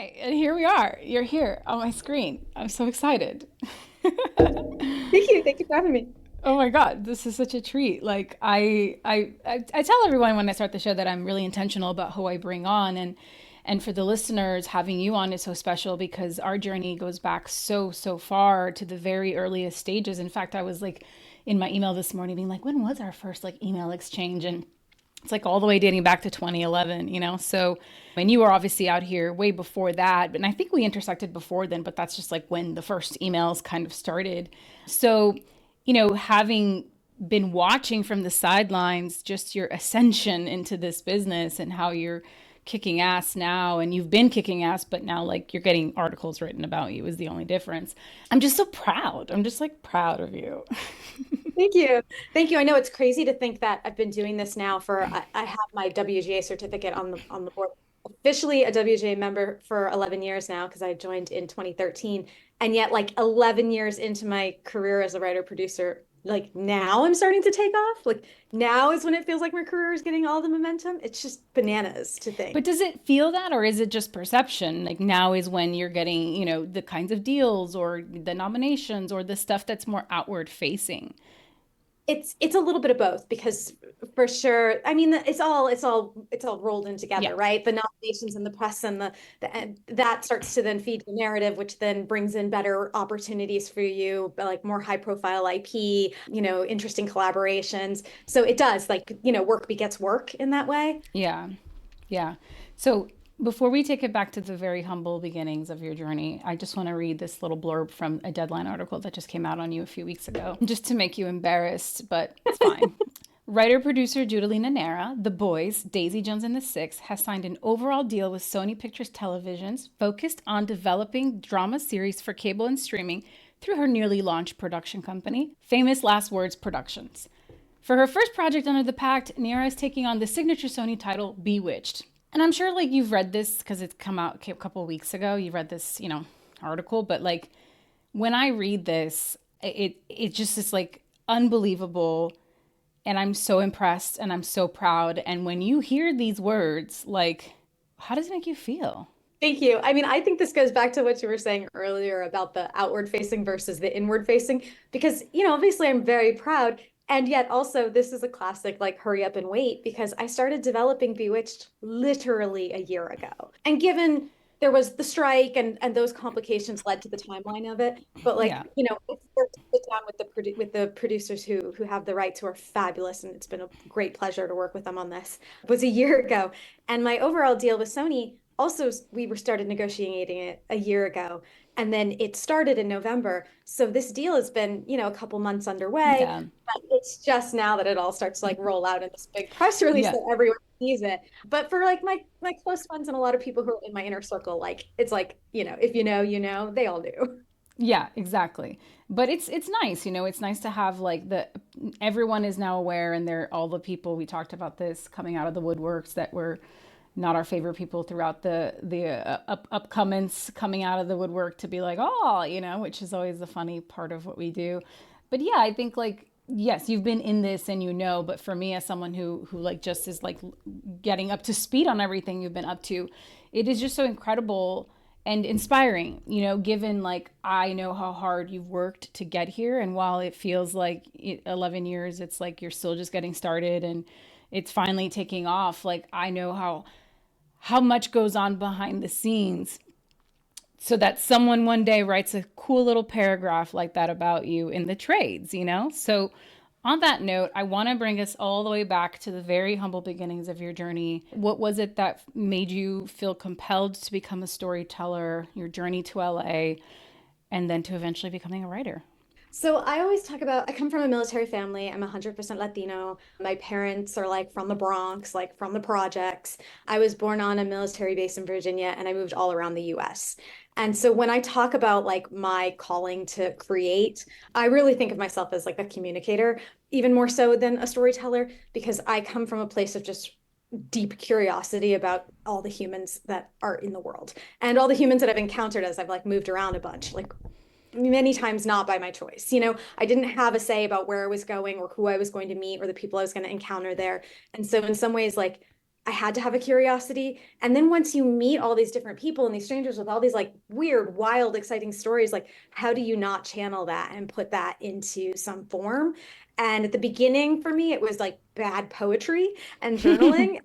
Okay, and here we are. You're here on my screen. I'm so excited. Thank you. Thank you for having me. Oh my God, this is such a treat. Like I tell everyone when I start the show that I'm really intentional about who I bring on, and for the listeners, having you on is so special because our journey goes back so far to the very earliest stages. In fact, I was like in my email this morning being like, when was our first like email exchange? And it's like all the way dating back to 2011, you know? So, and you were obviously out here way before that, and I think we intersected before then, but that's just like when the first emails kind of started. So, having been watching from the sidelines, just your ascension into this business and how you're kicking ass now, and you've been kicking ass, but now like you're getting articles written about you is the only difference. I'm just so proud. I'm just like proud of you. Thank you. Thank you. I know it's crazy to think that I've been doing this now for I have my WGA certificate on the board. Officially a WGA member for 11 years now because I joined in 2013. And yet like 11 years into my career as a writer producer, like now I'm starting to take off. Like now is when it feels like my career is getting all the momentum. It's just bananas to But think. does it feel that, or is it just perception? Like now is when you're getting, the kinds of deals or the nominations or the stuff that's more outward facing. It's a little bit of both because for sure, I mean it's all rolled in Yeah. together, right? The nominations and the press and that starts to then feed the narrative, which then brings in better opportunities for you, but like more high profile IP, interesting collaborations. So it does like, work begets work in that way. Yeah. Yeah. So before we take it back to the very humble beginnings of your journey, I just want to read this little blurb from a Deadline article that just came out on you a few weeks ago, just to make you embarrassed, but it's fine. Writer producer Judalina Neira, The Boys, Daisy Jones and the Six, has signed an overall deal with Sony Pictures Televisions focused on developing drama series for cable and streaming through her newly launched production company, Famous Last Words Productions. For her first project under the pact, Neira is taking on the signature Sony title Bewitched. And I'm sure like you've read this because it's come out a couple weeks ago. You read this, article, but like when I read this, it just is like unbelievable, and I'm so impressed and I'm so proud. And when you hear these words, like how does it make you feel? Thank you. I mean, I think this goes back to what you were saying earlier about the outward facing versus the inward facing, because, obviously I'm very proud. And yet also this is a classic, like hurry up and wait, because I started developing Bewitched literally a year ago. And given there was the strike and those complications led to the timeline of it. But like, Yeah. it's worked to sit down with the producers who have the rights, who are fabulous, and it's been a great pleasure to work with them on this. It was a year ago. And my overall deal with Sony also, we were started negotiating it a year ago, and then it started in November. So this deal has been, a couple months underway, Yeah. but it's just now that it all starts to like roll out in this big press release Yeah. that everyone sees it. But for like my close friends and a lot of people who are in my inner circle, like it's like, if you know, they all do. Yeah, exactly. But it's nice, it's nice to have like the everyone is now aware, and they're all the people we talked about this coming out of the woodworks that were not our favorite people throughout the upcomings coming out of the woodwork to be like, oh, which is always the funny part of what we do. But yeah, I think like yes, you've been in this and but for me as someone who like just is like getting up to speed on everything you've been up to, it is just so incredible and inspiring, given like I know how hard you've worked to get here. And while it feels like 11 years, it's like you're still just getting started and it's finally taking off. Like I know how much goes on behind the scenes so that someone one day writes a cool little paragraph like that about you in the trades. So on that note, I want to bring us all the way back to the very humble beginnings of your journey. What was it that made you feel compelled to become a storyteller, your journey to LA, and then to eventually becoming a writer? So I always talk about I come from a military family. I'm 100% Latino. My parents are like from the Bronx, like from the projects. I was born on a military base in Virginia and I moved all around the US. And so when I talk about like my calling to create, I really think of myself as like a communicator, even more so than a storyteller, because I come from a place of just deep curiosity about all the humans that are in the world and all the humans that I've encountered as I've like moved around a bunch. Like many times not by my choice. I didn't have a say about where I was going or who I was going to meet or the people I was going to encounter there. And so in some ways, like I had to have a curiosity. And then once you meet all these different people and these strangers with all these like weird, wild, exciting stories, like how do you not channel that and put that into some form? And at the beginning for me, it was like bad poetry and journaling.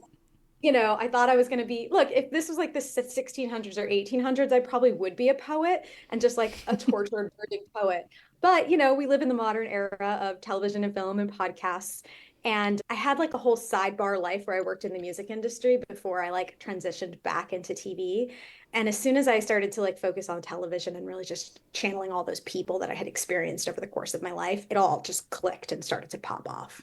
I thought I was going to be, look, if this was like the 1600s or 1800s, I probably would be a poet and just like a tortured, brooding poet. But, we live in the modern era of television and film and podcasts. And I had like a whole sidebar life where I worked in the music industry before I like transitioned back into TV. And as soon as I started to like focus on television and really just channeling all those people that I had experienced over the course of my life, it all just clicked and started to pop off.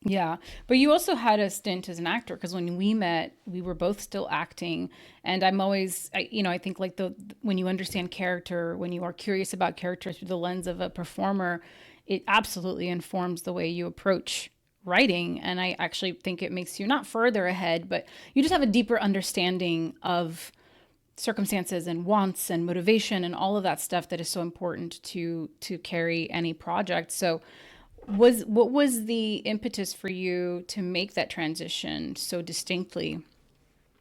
Yeah, but you also had a stint as an actor because when we met, we were both still acting. And I'm always, I think like the when you understand character, when you are curious about character through the lens of a performer, it absolutely informs the way you approach writing. And I actually think it makes you not further ahead, but you just have a deeper understanding of circumstances and wants and motivation and all of that stuff that is so important to carry any project. So what was the impetus for you to make that transition so distinctly?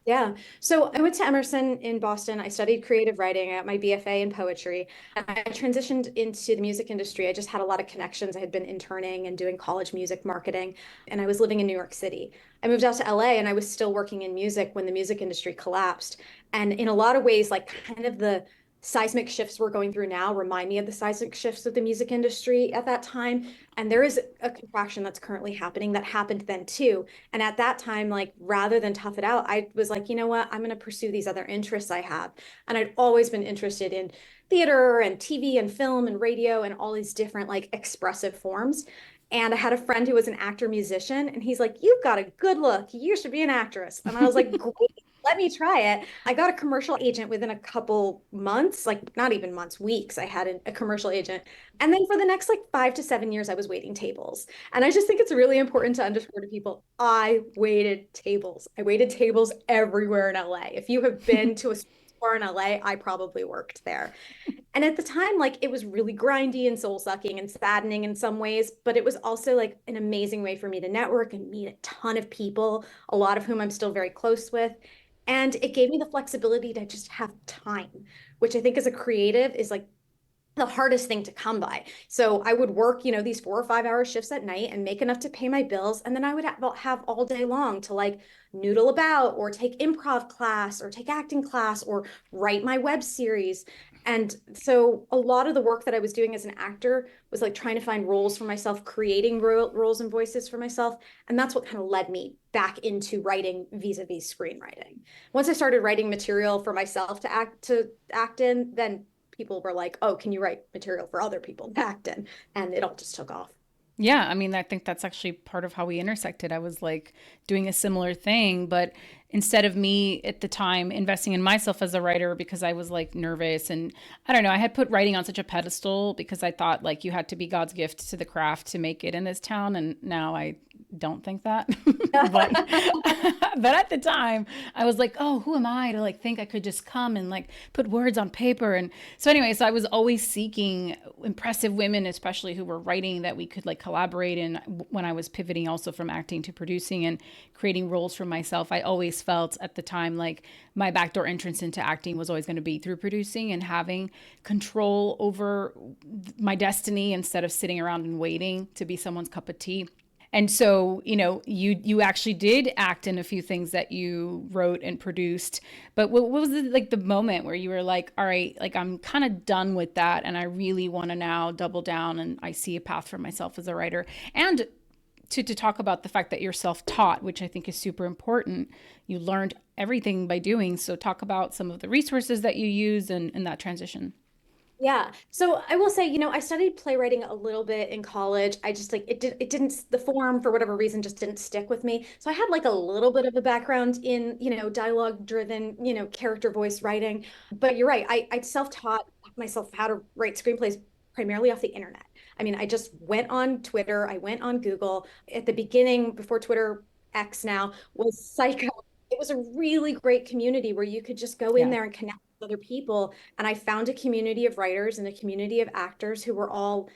Yeah. So I went to Emerson in Boston. I studied creative writing. I got my BFA in poetry. And I transitioned into the music industry. I just had a lot of connections. I had been interning and doing college music marketing, and I was living in New York City. I moved out to LA and I was still working in music when the music industry collapsed. And in a lot of ways, like kind of the seismic shifts we're going through now remind me of the seismic shifts of the music industry at that time. And there is a contraction that's currently happening that happened then too. And at that time, like rather than tough it out, I was like, you know what? I'm going to pursue these other interests I have. And I'd always been interested in theater and TV and film and radio and all these different like expressive forms. And I had a friend who was an actor musician, and he's like, you've got a good look. You should be an actress. And I was like, great, let me try it. I got a commercial agent within a couple months, like not even months, weeks. I had a commercial agent. And then for the next like 5 to 7 years, I was waiting tables. And I just think it's really important to underscore to people, I waited tables. I waited tables everywhere in LA. If you have been to a store in LA, I probably worked there. And at the time, like it was really grindy and soul sucking and saddening in some ways, but it was also like an amazing way for me to network and meet a ton of people, a lot of whom I'm still very close with. And it gave me the flexibility to just have time, which I think as a creative is like the hardest thing to come by. So I would work, these 4 or 5 hour shifts at night and make enough to pay my bills. And then I would have all day long to like noodle about or take improv class or take acting class or write my web series. And so a lot of the work that I was doing as an actor was like trying to find roles for myself, creating roles and voices for myself. And that's what kind of led me back into writing vis-a-vis screenwriting. Once I started writing material for myself to act in, then people were like, oh, can you write material for other people to act in? And it all just took off. Yeah, I mean, I think that's actually part of how we intersected. I was like doing a similar thing, but instead of me at the time investing in myself as a writer because I was like nervous and I don't know, I had put writing on such a pedestal because I thought like you had to be God's gift to the craft to make it in this town. And now I don't think that. but but at the time I was like, oh, who am I to like think I could just come and like put words on paper? And so anyway, so I was always seeking impressive women, especially who were writing that we could like collaborate in. When I was pivoting also from acting to producing and creating roles for myself, I always felt at the time like my backdoor entrance into acting was always going to be through producing and having control over my destiny instead of sitting around and waiting to be someone's cup of tea. And so, you actually did act in a few things that you wrote and produced. But what was like the moment where you were like, all right, like I'm kind of done with that and I really want to now double down and I see a path for myself as a writer. And to talk about the fact that you're self-taught, which I think is super important. You learned everything by doing. So talk about some of the resources that you use and that transition. Yeah. So I will say, I studied playwriting a little bit in college. I just like it didn't the form for whatever reason just didn't stick with me. So I had like a little bit of a background in, dialogue driven, character voice writing. But you're right. I self-taught myself how to write screenplays primarily off the internet. I mean, I just went on Twitter, I went on Google. At the beginning, before Twitter X now was Psycho. It was a really great community where you could just go in Yeah. there and connect with other people. And I found a community of writers and a community of actors who were all,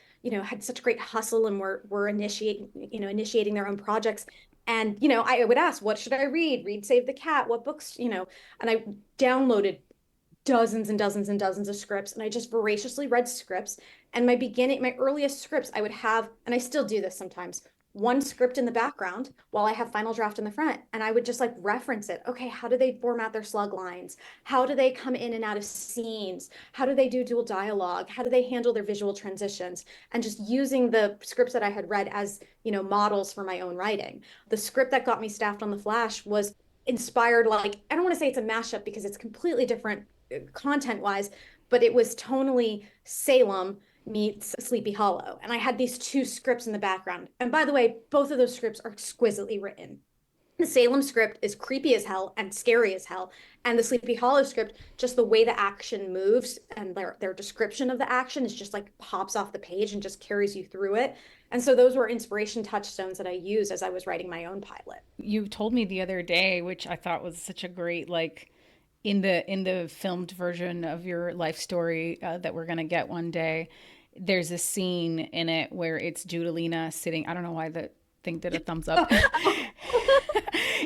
had such great hustle and were initiating their own projects. And, you know, I would ask, what should I read? Read Save the Cat, what books, you know, and I downloaded dozens and dozens and dozens of scripts, and I just voraciously read scripts. And my earliest scripts, I would have, and I still do this sometimes, one script in the background while I have final draft in the front. And I would just like reference it. Okay, how do they format their slug lines? How do they come in and out of scenes? How do they do dual dialogue? How do they handle their visual transitions? And just using the scripts that I had read as, you know, models for my own writing. The script that got me staffed on The Flash was inspired, like, I don't want to say it's a mashup because it's completely different content wise, but it was tonally Salem meets Sleepy Hollow. And I had these two scripts in the background. And by the way, both of those scripts are exquisitely written. The Salem script is creepy as hell and scary as hell. And the Sleepy Hollow script, just the way the action moves and their description of the action is just like pops off the page and just carries you through it. And so those were inspiration touchstones that I used as I was writing my own pilot. You told me the other day, which I thought was such a great, like, in the filmed version of your life story that we're gonna get one day. There's a scene in it where it's Judalina sitting. I don't know why the thing did a thumbs up.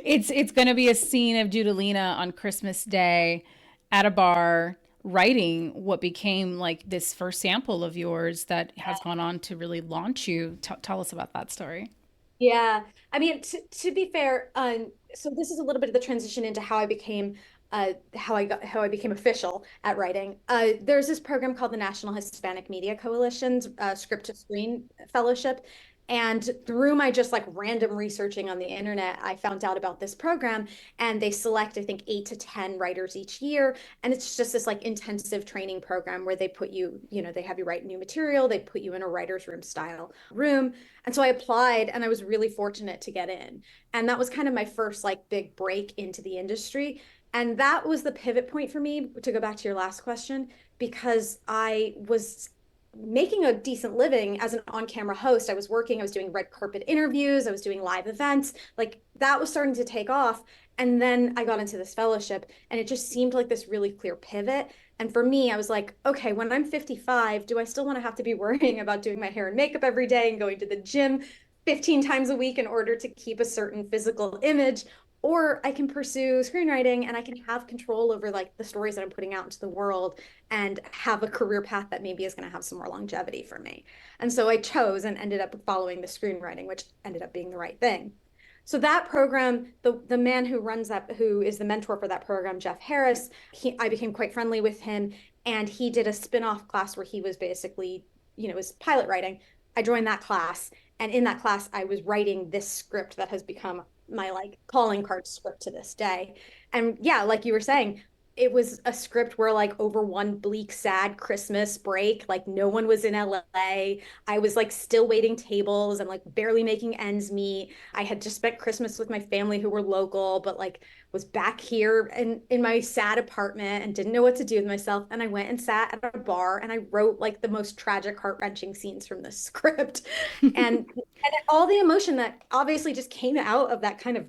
It's gonna be a scene of Judalina on Christmas Day at a bar writing what became like this first sample of yours that has gone on to really launch you. Tell us about that story. Yeah, I mean, to be fair, so this is a little bit of the transition into how I became, how I became official at writing. There's this program called the National Hispanic Media Coalition's Script to Screen Fellowship, and through my just like random researching on the internet, I found out about this program, and they select, I think, 8 to 10 writers each year, and it's just this like intensive training program where they put you, you know, they have you write new material, they put you in a writer's room style room. And so I applied and I was really fortunate to get in. And that was kind of my first like big break into the industry. And that was the pivot point for me, to go back to your last question, because I was making a decent living as an on-camera host. I was working, I was doing red carpet interviews, I was doing live events. Like that was starting to take off. And then I got into this fellowship and it just seemed like this really clear pivot. And for me, I was like, okay, when I'm 55, do I still want to have to be worrying about doing my hair and makeup every day and going to the gym 15 times a week in order to keep a certain physical image? Or I can pursue screenwriting and I can have control over like the stories that I'm putting out into the world and have a career path that maybe is going to have some more longevity for me. And so I chose and ended up following the screenwriting, which ended up being the right thing. So that program, the man who runs that, who is the mentor for that program, Jeff Harris, I became quite friendly with him, and he did a spin-off class where he was basically, you know, was pilot writing. I joined that class, and in that class, I was writing this script that has become my like calling card script to this day. And yeah, like you were saying, it was a script where like over one bleak, sad Christmas break, like no one was in LA. I was like still waiting tables and like barely making ends meet. I had just spent Christmas with my family who were local, but like was back here in my sad apartment and didn't know what to do with myself. And I went and sat at a bar and I wrote like the most tragic, heart-wrenching scenes from this script. And all the emotion that obviously just came out of that kind of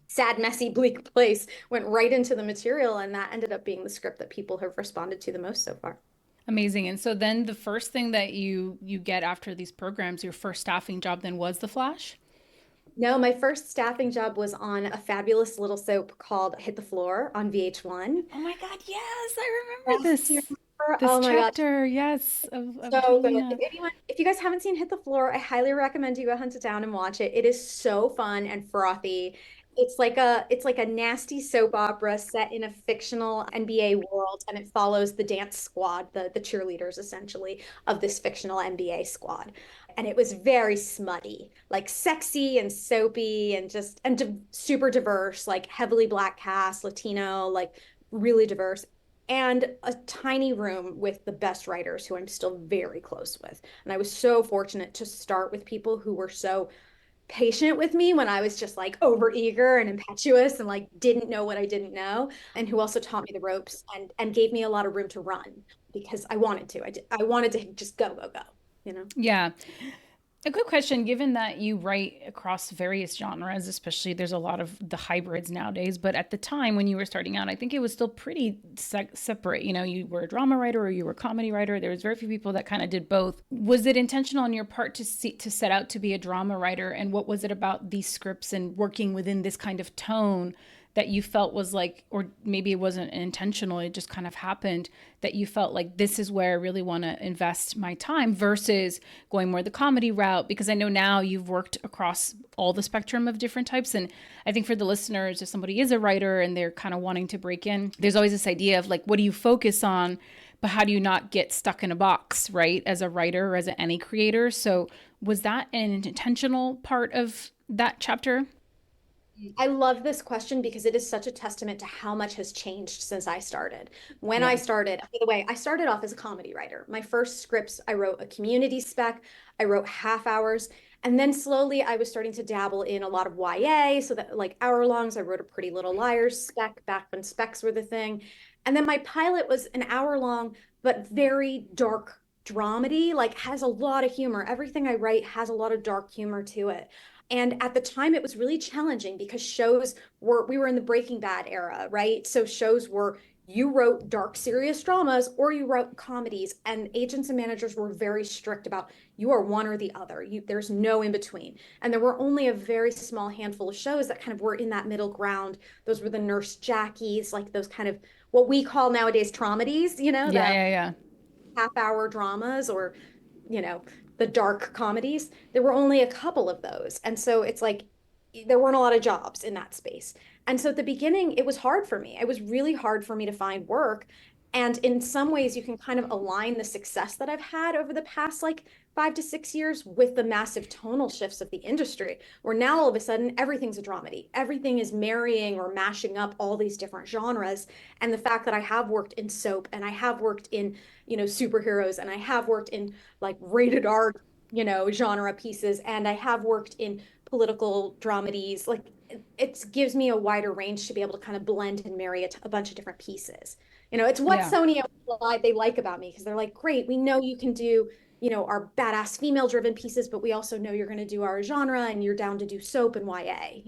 sad, messy, bleak place went right into the material, and that ended up being the script that people have responded to the most so far. Amazing. And so then the first thing that you get after these programs, your first staffing job then was The Flash? No, my first staffing job was on a fabulous little soap called Hit the Floor on VH1. Oh my God, yes, I remember Yes, do you this. remember? This Oh my God, chapter, yes, of so good. Judalina. If you guys haven't seen Hit the Floor, I highly recommend you go hunt it down and watch it. It is so fun and frothy. It's like a nasty soap opera set in a fictional NBA world, and it follows the dance squad, the cheerleaders essentially of this fictional NBA squad. And it was very smutty, like sexy and soapy and just and super diverse, like heavily black cast, Latino, like really diverse, and a tiny room with the best writers who I'm still very close with. And I was so fortunate to start with people who were so patient with me when I was just like over eager and impetuous and like didn't know what I didn't know, and who also taught me the ropes and gave me a lot of room to run because I wanted to. I wanted to just go, you know? Yeah. A good question, given that you write across various genres, especially there's a lot of the hybrids nowadays. But at the time when you were starting out, I think it was still pretty separate. You know, you were a drama writer or you were a comedy writer. There was very few people that kind of did both. Was it intentional on your part to set out to be a drama writer? And what was it about these scripts and working within this kind of tone that you felt was like, or maybe it wasn't intentional, it just kind of happened, that you felt like this is where I really want to invest my time versus going more the comedy route? Because I know now you've worked across all the spectrum of different types. And I think for the listeners, if somebody is a writer and they're kind of wanting to break in, there's always this idea of like, what do you focus on? But how do you not get stuck in a box, right? As a writer or as any creator. So was that an intentional part of that chapter? I love this question because it is such a testament to how much has changed since I started. When I Yeah. started, by the way, I started off as a comedy writer. My first scripts, I wrote a community spec, I wrote half hours, and then slowly I was starting to dabble in a lot of YA, so that like hour longs. I wrote a Pretty Little Liars spec back when specs were the thing. And then my pilot was an hour long, but very dark dramedy, like has a lot of humor. Everything I write has a lot of dark humor to it. And at the time, it was really challenging because we were in the Breaking Bad era, right? So shows were, you wrote dark, serious dramas or you wrote comedies, and agents and managers were very strict about you are one or the other. There's no in between. And there were only a very small handful of shows that kind of were in that middle ground. Those were the Nurse Jackies, like those kind of what we call nowadays traumedies, Yeah, the yeah, yeah. half-hour dramas, or you know, the dark comedies. There were only a couple of those. And so it's like there weren't a lot of jobs in that space. And so at the beginning, it was hard for me. It was really hard for me to find work. And in some ways, you can kind of align the success that I've had over the past like 5 to 6 years with the massive tonal shifts of the industry, where now all of a sudden everything's a dramedy. Everything is marrying or mashing up all these different genres. And the fact that I have worked in soap and I have worked in, superheroes, and I have worked in like rated R, genre pieces, and I have worked in political dramedies. Like it gives me a wider range to be able to kind of blend and marry a bunch of different pieces. It's what Yeah. Sony they like about me, because they're like, great, we know you can do, our badass female driven pieces, but we also know you're going to do our genre and you're down to do soap and YA.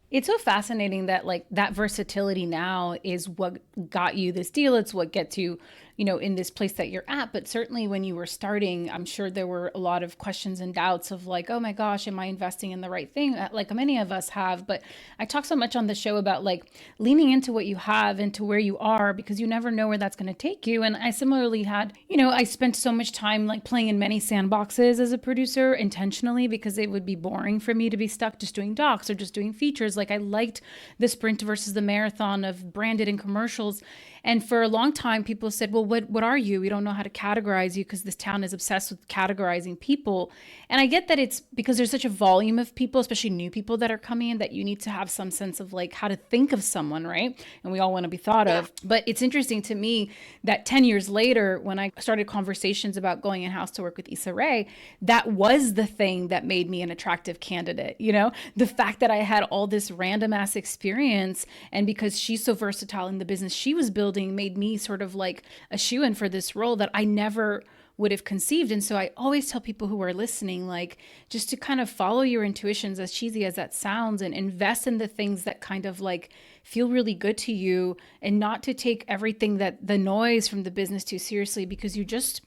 It's so fascinating that like that versatility now is what got you this deal. It's what gets you, in this place that you're at. But certainly when you were starting, I'm sure there were a lot of questions and doubts of like, oh my gosh, am I investing in the right thing? Like many of us have. But I talk so much on the show about like leaning into what you have, into where you are, because you never know where that's going to take you. And I similarly had, I spent so much time like playing in many sandboxes as a producer intentionally, because it would be boring for me to be stuck just doing docs or just doing features. Like I liked the sprint versus the marathon of branded and commercials. And for a long time, people said, well, what are you? We don't know how to categorize you because this town is obsessed with categorizing people. And I get that it's because there's such a volume of people, especially new people that are coming in, that you need to have some sense of like how to think of someone, right? And we all want to be thought Yeah. of. But it's interesting to me that 10 years later, when I started conversations about going in-house to work with Issa Rae, that was the thing that made me an attractive candidate. The fact that I had all this random ass experience, and because she's so versatile in the business she was building, made me sort of like a shoe-in for this role that I never would have conceived. And so I always tell people who are listening, like, just to kind of follow your intuitions, as cheesy as that sounds, and invest in the things that kind of like feel really good to you, and not to take everything that the noise from the business too seriously, because you just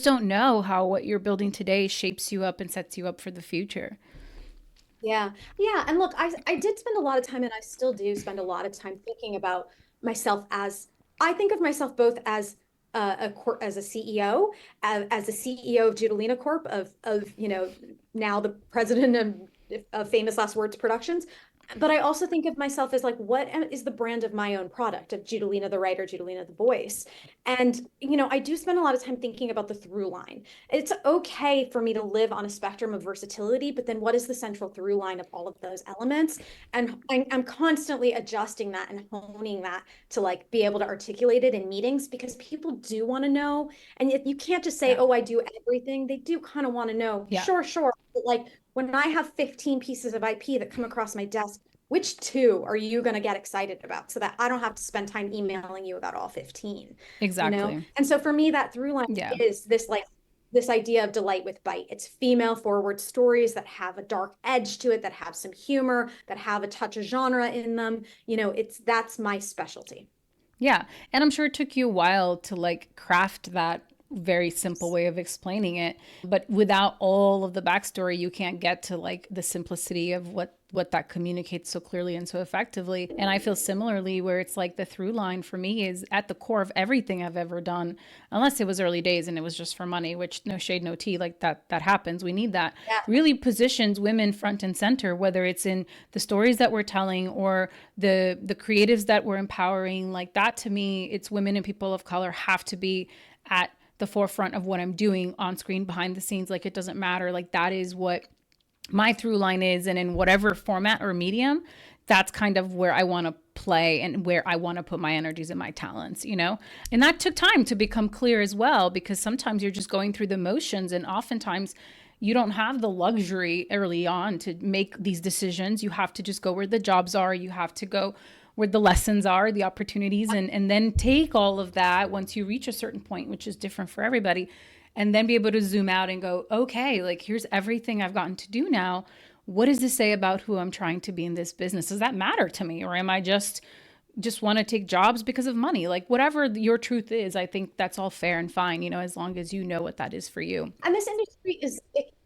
don't know how what you're building today shapes you up and sets you up for the future. Yeah. Yeah. And look, I did spend a lot of time, and I still do spend a lot of time thinking about myself as, I think of myself both as as a CEO, as a CEO of Judalina Corp, of now the president of Famous Last Words Productions. But I also think of myself as like, is the brand of my own product, of Judalina the writer, Judalina the voice. And I do spend a lot of time thinking about the through line. It's okay for me to live on a spectrum of versatility, but then what is the central through line of all of those elements? And I'm constantly adjusting that and honing that to like be able to articulate it in meetings, because people do want to know. And you can't just say, Yeah. oh, I do everything. They do kind of want to know, Yeah. sure, sure. But like when I have 15 pieces of IP that come across my desk, which two are you going to get excited about, so that I don't have to spend time emailing you about all 15? Exactly. And so for me, that through line Yeah. is this like this idea of delight with bite. It's female forward stories that have a dark edge to it, that have some humor, that have a touch of genre in them. That's my specialty. Yeah. And I'm sure it took you a while to like craft that very simple way of explaining it. But without all of the backstory, you can't get to like the simplicity of what that communicates so clearly and so effectively. And I feel similarly where it's like the through line for me is at the core of everything I've ever done, unless it was early days and it was just for money, which no shade, no tea, like that happens. We need that. Yeah. Really positions women front and center, whether it's in the stories that we're telling or the creatives that we're empowering. Like that to me, it's women and people of color have to be at the forefront of what I'm doing on screen, behind the scenes. Like it doesn't matter. Like that is what my through line is. And in whatever format or medium, that's kind of where I want to play and where I want to put my energies and my talents, And that took time to become clear as well, because sometimes you're just going through the motions and oftentimes you don't have the luxury early on to make these decisions. You have to just go where the jobs are. You have to go where the lessons are, the opportunities, and then take all of that once you reach a certain point, which is different for everybody, and then be able to zoom out and go, okay, like here's everything I've gotten to do now. What does this say about who I'm trying to be in this business? Does that matter to me? Or am I just want to take jobs because of money? Like whatever your truth is, I think that's all fair and fine, as long as you know what that is for you. And this industry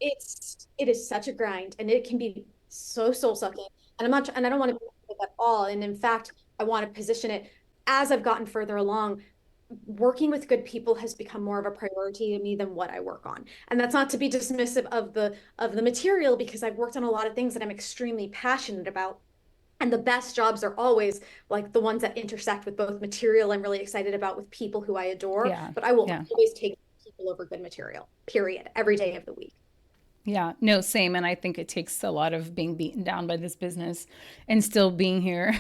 it is such a grind, and it can be so soul sucking. And I don't want to be at all. And in fact, I want to position it as I've gotten further along. Working with good people has become more of a priority to me than what I work on. And that's not to be dismissive of the material, because I've worked on a lot of things that I'm extremely passionate about. And the best jobs are always like the ones that intersect with both material I'm really excited about with people who I adore. Yeah. But I will always take people over good material, period, every day of the week. Yeah, no, same. And I think it takes a lot of being beaten down by this business and still being here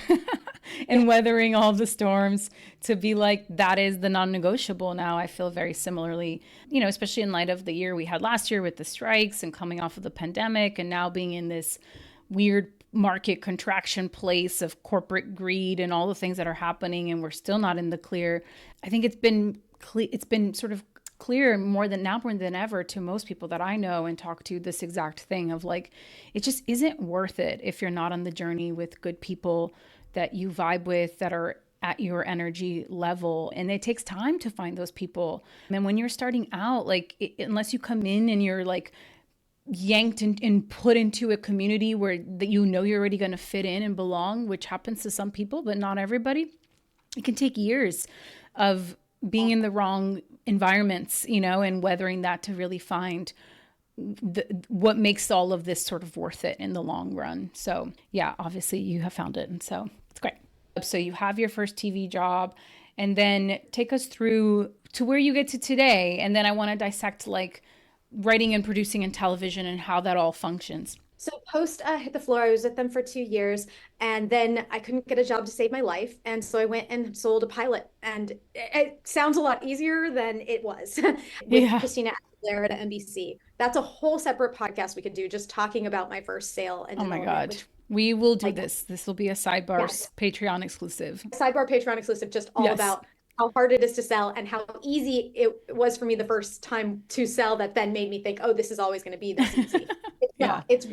and weathering all the storms to be like, that is the non-negotiable now. I feel very similarly, especially in light of the year we had last year with the strikes and coming off of the pandemic and now being in this weird market contraction place of corporate greed and all the things that are happening. And we're still not in the clear. I think it's been sort of clear more than ever to most people that I know and talk to, this exact thing of like, it just isn't worth it if you're not on the journey with good people that you vibe with, that are at your energy level. And it takes time to find those people. And when you're starting out, like unless you come in and you're like yanked and put into a community where that you're already going to fit in and belong, which happens to some people, but not everybody, it can take years of being in the wrong environments, and weathering that to really find what makes all of this sort of worth it in the long run. So yeah, obviously you have found it. And so it's great. So you have your first TV job, and then take us through to where you get to today. And then I want to dissect like writing and producing in television and how that all functions. So post Hit the Floor, I was with them for 2 years, and then I couldn't get a job to save my life. And so I went and sold a pilot, and it sounds a lot easier than it was with Christina Aguilera to NBC. That's a whole separate podcast we could do, just talking about my first sale. And oh my God. We will do this. This will be a sidebar Patreon exclusive. Sidebar Patreon exclusive, just all about how hard it is to sell and how easy it was for me the first time to sell, that then made me think, oh, this is always going to be this easy. It's not. It's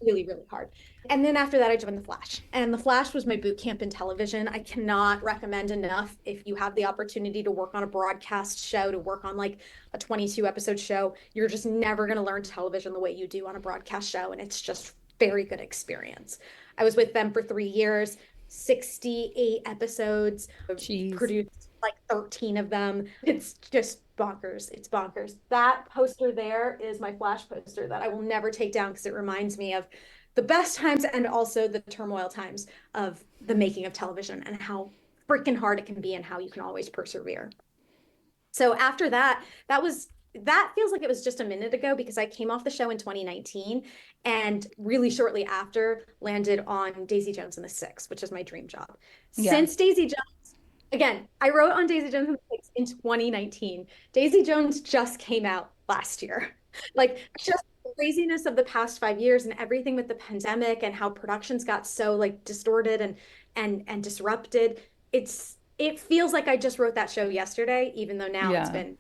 really, really hard. And then after that, I joined The Flash. And The Flash was my boot camp in television. I cannot recommend enough, if you have the opportunity to work on a broadcast show, to work on like a 22 episode show, you're just never going to learn television the way you do on a broadcast show. And it's just very good experience. I was with them for 3 years, 68 episodes, produced like 13 of them. It's just bonkers. It's bonkers. That poster there is my Flash poster that I will never take down, because it reminds me of the best times and also the turmoil times of the making of television, and how freaking hard it can be and how you can always persevere. So after that, that feels like it was just a minute ago, because I came off the show in 2019 and really shortly after landed on Daisy Jones and the Six, which is my dream job. Since Daisy Jones, again, I wrote on Daisy Jones and the Six in 2019. Daisy Jones just came out last year. Like, just the craziness of the past 5 years and everything with the pandemic and how productions got so like distorted and disrupted. It feels like I just wrote that show yesterday, even though now it's been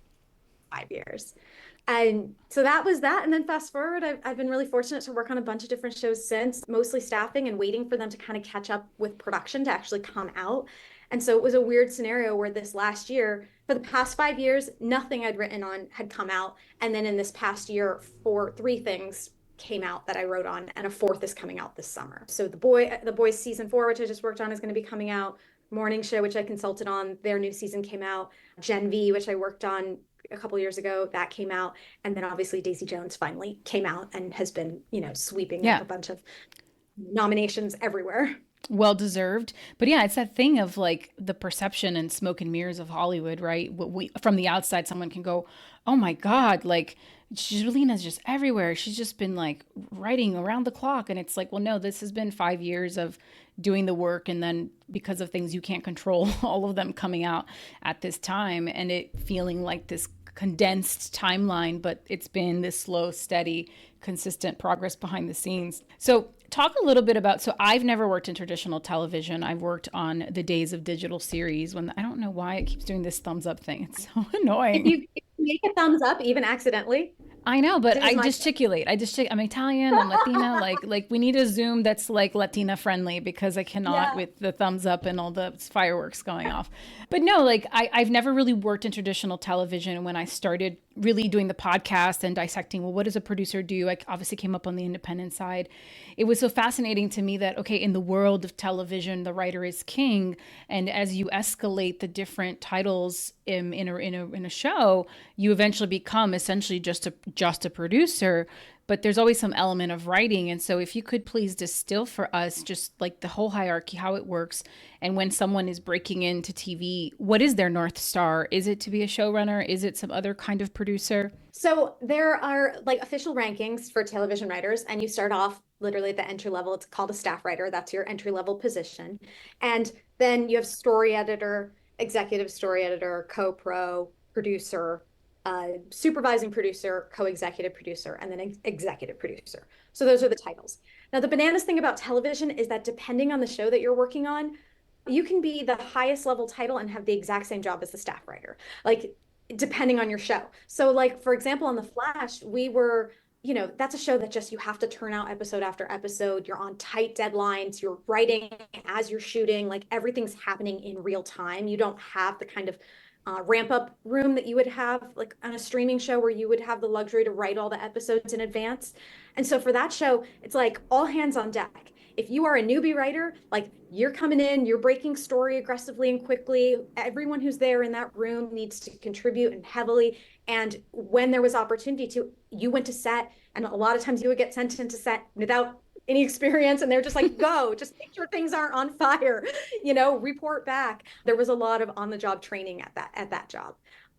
5 years. And so that was that. And then fast forward, I've been really fortunate to work on a bunch of different shows since, mostly staffing and waiting for them to kind of catch up with production to actually come out. And so it was a weird scenario where this last year, for the past 5 years, nothing I'd written on had come out. And then in this past year, three things came out that I wrote on, and a fourth is coming out this summer. So the boys season 4, which I just worked on, is going to be coming out. Morning Show, which I consulted on, their new season came out. Gen V, which I worked on a couple years ago, that came out. And then obviously Daisy Jones finally came out and has been, sweeping up a bunch of nominations everywhere. Well deserved. But yeah, it's that thing of like the perception and smoke and mirrors of Hollywood, right? What we from the outside, someone can go, "Oh my God, like Judalina's just everywhere. She's just been like writing around the clock." And it's like, well, no, this has been 5 years of doing the work, and then because of things you can't control, all of them coming out at this time, and it feeling like this condensed timeline, but it's been this slow, steady, consistent progress behind the scenes. So talk a little bit about, so I've never worked in traditional television. I've worked on the days of digital series when I don't know why it keeps doing this thumbs up thing. It's so annoying. If you make a thumbs up, even accidentally, I know, but I gesticulate. I'm Italian. I'm Latina. Like we need a Zoom that's like Latina friendly, because I cannot with the thumbs up and all the fireworks going off. But no, like I've never really worked in traditional television. When I started really doing the podcast and dissecting, well, what does a producer do? I obviously came up on the independent side. It was so fascinating to me that, okay, in the world of television, the writer is king. And as you escalate the different titles in a show, you eventually become essentially just a producer, but there's always some element of writing. And so if you could please distill for us just like the whole hierarchy, how it works, and when someone is breaking into TV, what is their North Star? Is it to be a showrunner? Is it some other kind of producer? So there are like official rankings for television writers, and you start off literally at the entry level. It's called a staff writer. That's your entry level position. And then you have story editor, executive story editor, co-pro, producer, supervising producer, co-executive producer, and then executive producer. So those are the titles. Now, the bananas thing about television is that depending on the show that you're working on, you can be the highest level title and have the exact same job as the staff writer, like depending on your show. So like, for example, on The Flash, we were, that's a show that just, you have to turn out episode after episode. You're on tight deadlines. You're writing as you're shooting, like everything's happening in real time. You don't have the kind of ramp up room that you would have like on a streaming show, where you would have the luxury to write all the episodes in advance. And so for that show, it's like all hands on deck. If you are a newbie writer, like you're coming in, you're breaking story aggressively and quickly. Everyone who's there in that room needs to contribute and heavily. And when there was opportunity to, you went to set, and a lot of times you would get sent into set without any experience, and they're just like, go, just make sure things aren't on fire, report back. There was a lot of on the job training at that job.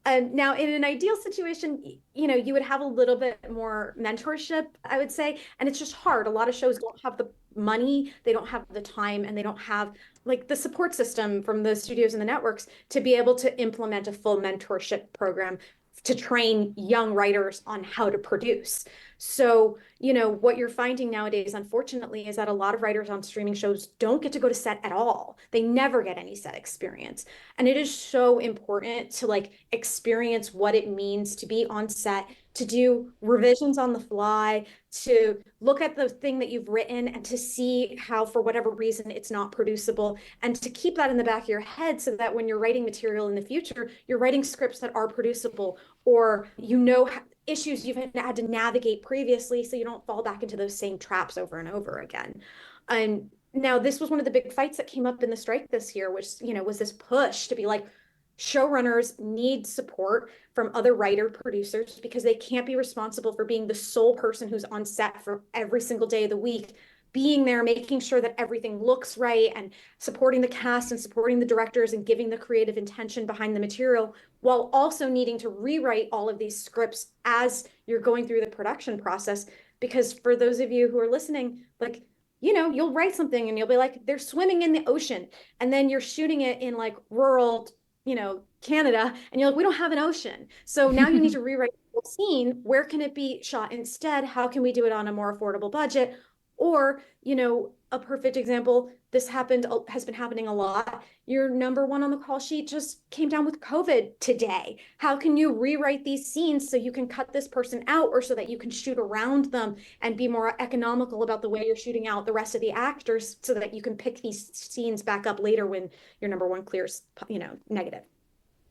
Now, in an ideal situation, you would have a little bit more mentorship, I would say, and it's just hard. A lot of shows don't have the money, they don't have the time, and they don't have like the support system from the studios and the networks to be able to implement a full mentorship program to train young writers on how to produce. So, what you're finding nowadays, unfortunately, is that a lot of writers on streaming shows don't get to go to set at all. They never get any set experience. And it is so important to like experience what it means to be on set, to do revisions on the fly, to look at the thing that you've written and to see how, for whatever reason, it's not producible, and to keep that in the back of your head so that when you're writing material in the future, you're writing scripts that are producible, or issues you've had to navigate previously so you don't fall back into those same traps over and over again. And now this was one of the big fights that came up in the strike this year, which, was this push to be like, showrunners need support from other writer producers, because they can't be responsible for being the sole person who's on set for every single day of the week, being there, making sure that everything looks right, and supporting the cast and supporting the directors and giving the creative intention behind the material, while also needing to rewrite all of these scripts as you're going through the production process. Because for those of you who are listening, like, you'll write something and you'll be like, they're swimming in the ocean, and then you're shooting it in like rural, Canada, and you're like, we don't have an ocean. So now you need to rewrite the whole scene. Where can it be shot instead? How can we do it on a more affordable budget? Or, a perfect example, this has been happening a lot. Your number one on the call sheet just came down with COVID today. How can you rewrite these scenes so you can cut this person out, or so that you can shoot around them and be more economical about the way you're shooting out the rest of the actors, so that you can pick these scenes back up later when your number one clears, negative,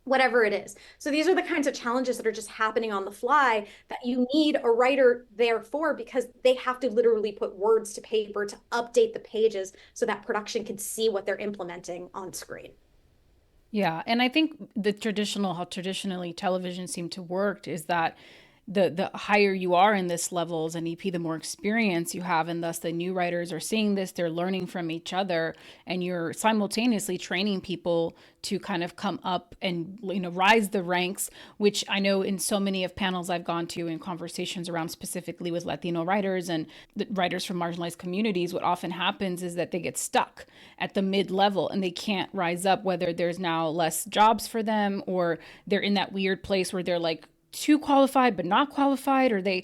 whatever it is. So these are the kinds of challenges that are just happening on the fly that you need a writer there for, because they have to literally put words to paper to update the pages so that production can see what they're implementing on screen. Yeah, and I think how traditionally television seemed to work is that the higher you are in this level as an EP, the more experience you have, and thus the new writers are seeing this, they're learning from each other, and you're simultaneously training people to kind of come up and rise the ranks. Which I know in so many of panels I've gone to in conversations around specifically with Latino writers and the writers from marginalized communities, what often happens is that they get stuck at the mid level and they can't rise up, whether there's now less jobs for them or they're in that weird place where they're like too qualified but not qualified, or they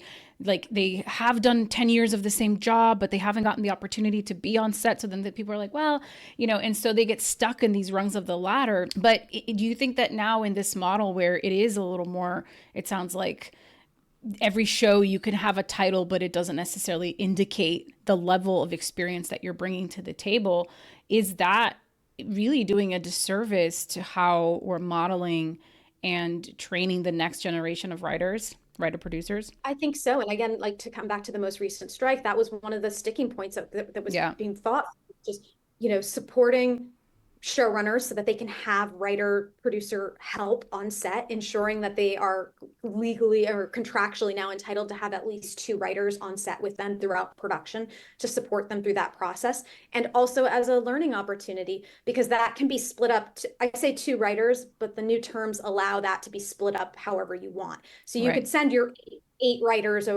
have done 10 years of the same job but they haven't gotten the opportunity to be on set. So then the people are like, well, and so they get stuck in these rungs of the ladder. But do you think that now in this model where it is a little more, it sounds like every show you can have a title but it doesn't necessarily indicate the level of experience that you're bringing to the table, is that really doing a disservice to how we're modeling and training the next generation of writer producers? I think so. And again, like, to come back to the most recent strike, that was one of the sticking points that was Yeah. being thought, just, supporting showrunners so that they can have writer producer help on set, ensuring that they are legally or contractually now entitled to have at least two writers on set with them throughout production to support them through that process. And also as a learning opportunity, because that can be split up to, I say two writers, but the new terms allow that to be split up however you want. So you Right. could send your eight writers,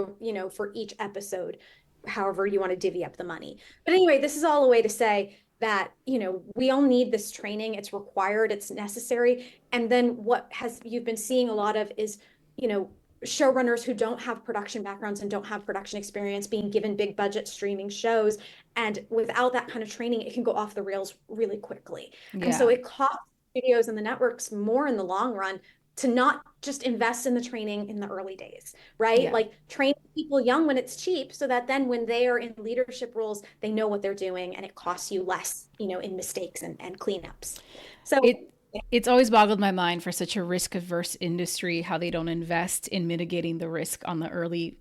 for each episode, however you want to divvy up the money. But anyway, this is all a way to say that, we all need this training. It's required, it's necessary. And then what has you've been seeing a lot of is, showrunners who don't have production backgrounds and don't have production experience being given big budget streaming shows. And without that kind of training, it can go off the rails really quickly. And so Yeah. it costs studios and the networks more in the long run to not just invest in the training in the early days, right? Yeah. Like, train people young when it's cheap, so that then when they are in leadership roles, they know what they're doing and it costs you less, in mistakes and cleanups. So It it's always boggled my mind for such a risk averse industry how they don't invest in mitigating the risk on the early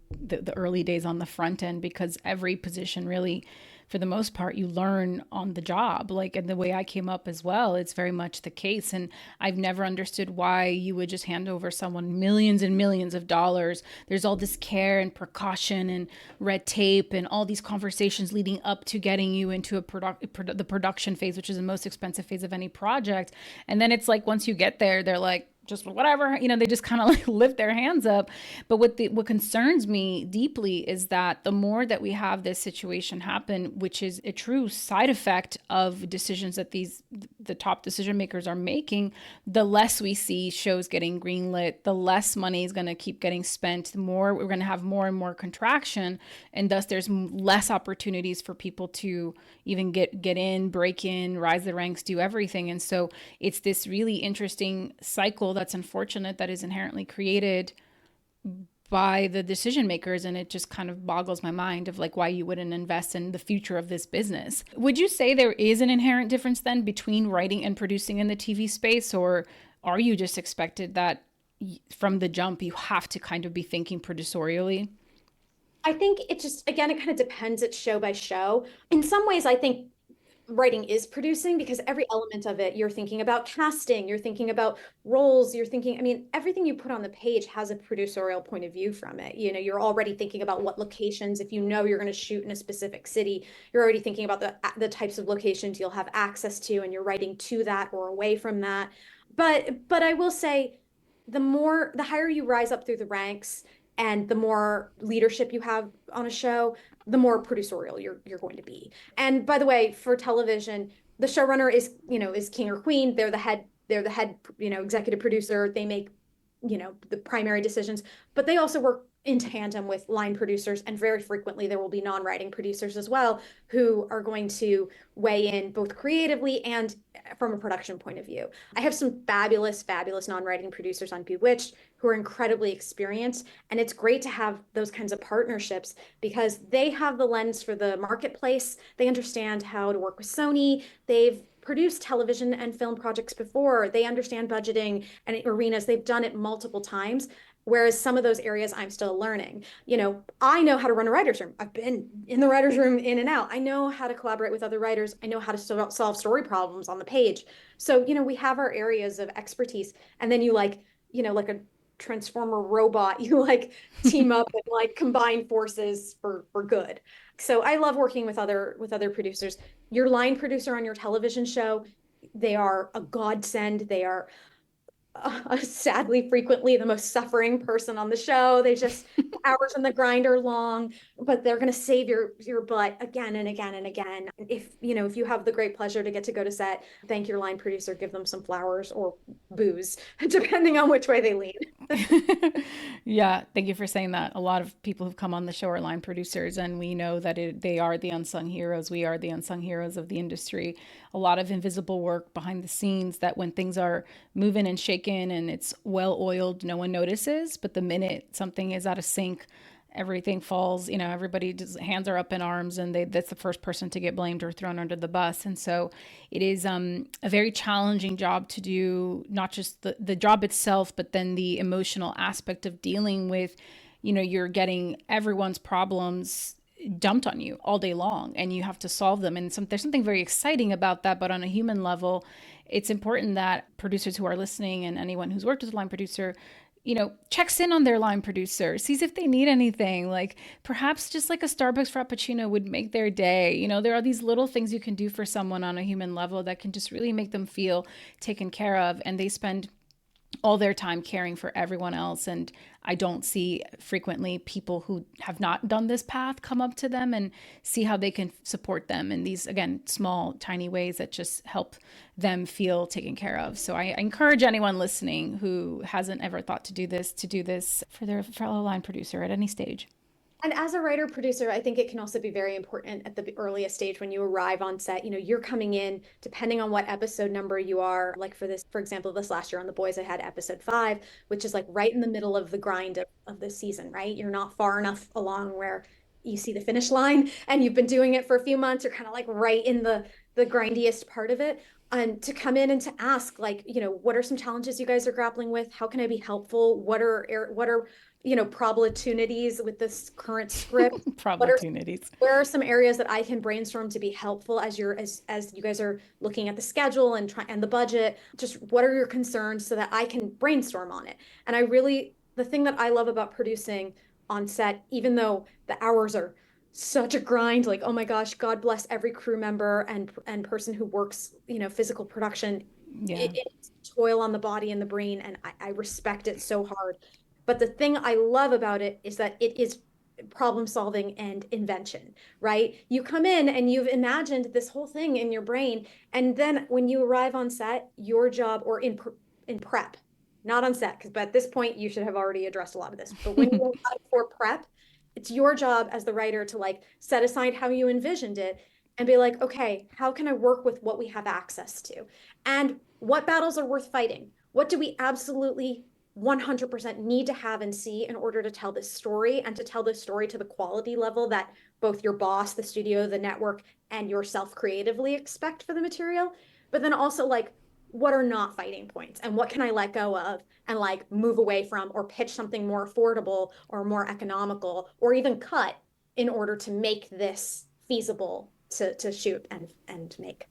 days on the front end, because every position really, for the most part, you learn on the job. Like, and the way I came up as well, it's very much the case. And I've never understood why you would just hand over someone millions and millions of dollars. There's all this care and precaution and red tape and all these conversations leading up to getting you into the production phase, which is the most expensive phase of any project. And then it's like once you get there, they're like, just whatever, they just kind of like lift their hands up. But what concerns me deeply is that the more that we have this situation happen, which is a true side effect of decisions that the top decision makers are making, the less we see shows getting greenlit, the less money is going to keep getting spent, the more we're going to have more and more contraction, and thus there's less opportunities for people to even get in, break in, rise the ranks, do everything. And so it's this really interesting cycle that's unfortunate, that is inherently created by the decision makers. And it just kind of boggles my mind of like why you wouldn't invest in the future of this business. Would you say there is an inherent difference then between writing and producing in the TV space, or are you just expected that from the jump you have to kind of be thinking producerially? I think it just, again, it kind of depends. It's show by show. In some ways, I think writing is producing, because every element of it, you're thinking about casting, you're thinking about roles, everything you put on the page has a producerial point of view from it. You're already thinking about what locations, if you're going to shoot in a specific city, you're already thinking about the types of locations you'll have access to, and you're writing to that or away from that. But I will say, the higher you rise up through the ranks and the more leadership you have on a show, the more producerial you're going to be. And by the way, for television, the showrunner is king or queen. They're the head, executive producer. They make the primary decisions, but they also work in tandem with line producers, and very frequently there will be non-writing producers as well who are going to weigh in both creatively and from a production point of view. I have some fabulous non-writing producers on Bewitched who are incredibly experienced, and it's great to have those kinds of partnerships because they have the lens for the marketplace. They understand how to work with Sony. They've produced television and film projects before. They understand budgeting and arenas. They've done it multiple times. Whereas some of those areas I'm still learning. I know how to run a writer's room. I've been in the writer's room in and out. I know how to collaborate with other writers. I know how to solve story problems on the page. So, we have our areas of expertise. And then you like a transformer robot, you like team up and like combine forces for good. So I love working with other producers. Your line producer on your television show, they are a godsend. They are sadly frequently the most suffering person on the show. They just hours in the grind are long, but they're going to save your butt again and again and again. If you have the great pleasure to get to go to set, thank your line producer, give them some flowers or booze, depending on which way they lean. Yeah, thank you for saying that. A lot of people who've come on the show are line producers, and we know that they are the unsung heroes. We are the unsung heroes of the industry. A lot of invisible work behind the scenes that when things are moving and shaking and it's well oiled, no one notices. But the minute something is out of sync, everything falls. Everybody just hands are up in arms, and that's the first person to get blamed or thrown under the bus. And so it is a very challenging job to do, not just the job itself, but then the emotional aspect of dealing with, you're getting everyone's problems dumped on you all day long, and you have to solve them. And there's something very exciting about that. But on a human level, it's important that producers who are listening and anyone who's worked with a line producer checks in on their line producer, sees if they need anything. Like perhaps just like a Starbucks Frappuccino would make their day. There are these little things you can do for someone on a human level that can just really make them feel taken care of. And they spend all their time caring for everyone else. And I don't see frequently people who have not done this path come up to them and see how they can support them in these, again, small, tiny ways that just help them feel taken care of. So I encourage anyone listening who hasn't ever thought to do this for their fellow line producer at any stage. And as a writer producer, I think it can also be very important at the earliest stage when you arrive on set. You're coming in, depending on what episode number you are. Like for example, this last year on The Boys, I had episode 5, which is like right in the middle of the grind of the season, right? You're not far enough along where you see the finish line and you've been doing it for a few months. You're kind of like right in the grindiest part of it. And to come in and to ask, like, what are some challenges you guys are grappling with? How can I be helpful? What are opportunities with this current script? Opportunities. Where are some areas that I can brainstorm to be helpful as you guys are looking at the schedule and the budget? Just what are your concerns so that I can brainstorm on it? And the thing that I love about producing on set, even though the hours are such a grind, like, oh my gosh, God bless every crew member and person who works, physical production. Yeah. It's toil on the body and the brain, and I respect it so hard. But the thing I love about it is that it is problem solving and invention, right? You come in and you've imagined this whole thing in your brain, and then when you arrive on set, your job, or in prep, not on set, but at this point you should have already addressed a lot of this. But when you arrive for prep, it's your job as the writer to like set aside how you envisioned it and be like, okay, how can I work with what we have access to? And what battles are worth fighting? What do we absolutely 100% need to have and see in order to tell this story, and to tell this story to the quality level that both your boss, the studio, the network, and yourself creatively expect for the material? But then also, like, what are not fighting points, and what can I let go of and like move away from, or pitch something more affordable or more economical, or even cut in order to make this feasible to shoot and make.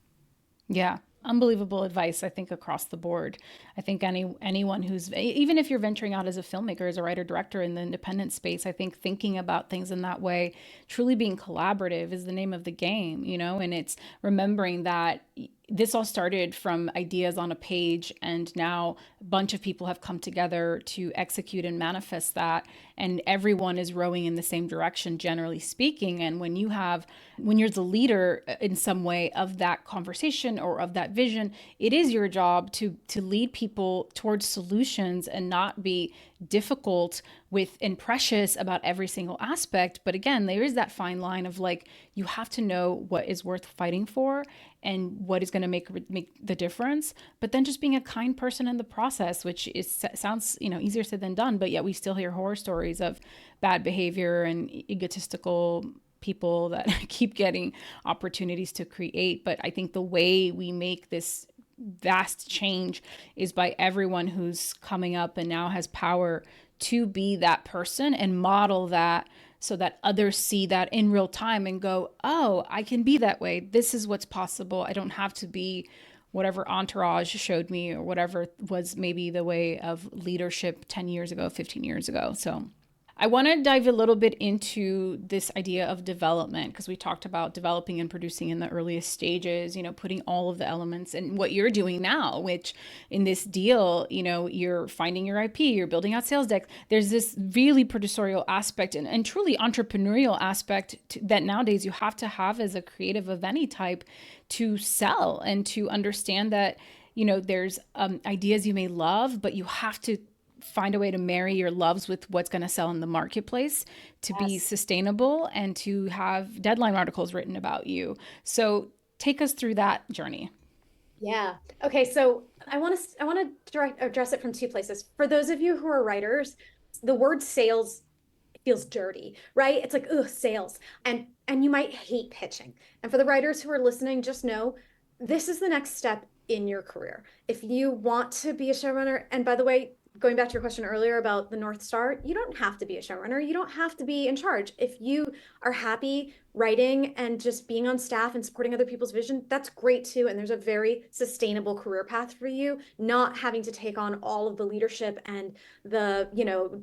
Yeah. Unbelievable advice, I think, across the board. I think anyone who's, even if you're venturing out as a filmmaker, as a writer director in the independent space, I think thinking about things in that way, truly being collaborative is the name of the game, and it's remembering that this all started from ideas on a page, and now a bunch of people have come together to execute and manifest that, and everyone is rowing in the same direction, generally speaking. And when you're the leader in some way of that conversation or of that vision, it is your job to lead people towards solutions and not be difficult with and precious about every single aspect. But again, there is that fine line of like, you have to know what is worth fighting for and what is going to make the difference, but then just being a kind person in the process, which sounds easier said than done, but yet we still hear horror stories of bad behavior and egotistical people that keep getting opportunities to create. But I think the way we make this vast change is by everyone who's coming up and now has power to be that person and model that, so that others see that in real time and go, oh, I can be that way. This is what's possible. I don't have to be whatever entourage showed me or whatever was maybe the way of leadership 10 years ago, 15 years ago. So I want to dive a little bit into this idea of development, because we talked about developing and producing in the earliest stages, putting all of the elements, and what you're doing now, which in this deal, you're finding your IP, you're building out sales decks. There's this really producerial aspect and truly entrepreneurial aspect that nowadays you have to have as a creative of any type to sell, and to understand that, there's ideas you may love, but you have to find a way to marry your loves with what's going to sell in the marketplace to be sustainable and to have deadline articles written about you. So take us through that journey. Yeah. Okay. So I want to address it from two places. For those of you who are writers, the word sales feels dirty, right? It's like, ugh, sales. And you might hate pitching. And for the writers who are listening, just know this is the next step in your career. If you want to be a showrunner, and by the way, going back to your question earlier about the North Star, you don't have to be a showrunner. You don't have to be in charge. If you are happy writing and just being on staff and supporting other people's vision, that's great too. And there's a very sustainable career path for you, not having to take on all of the leadership and the,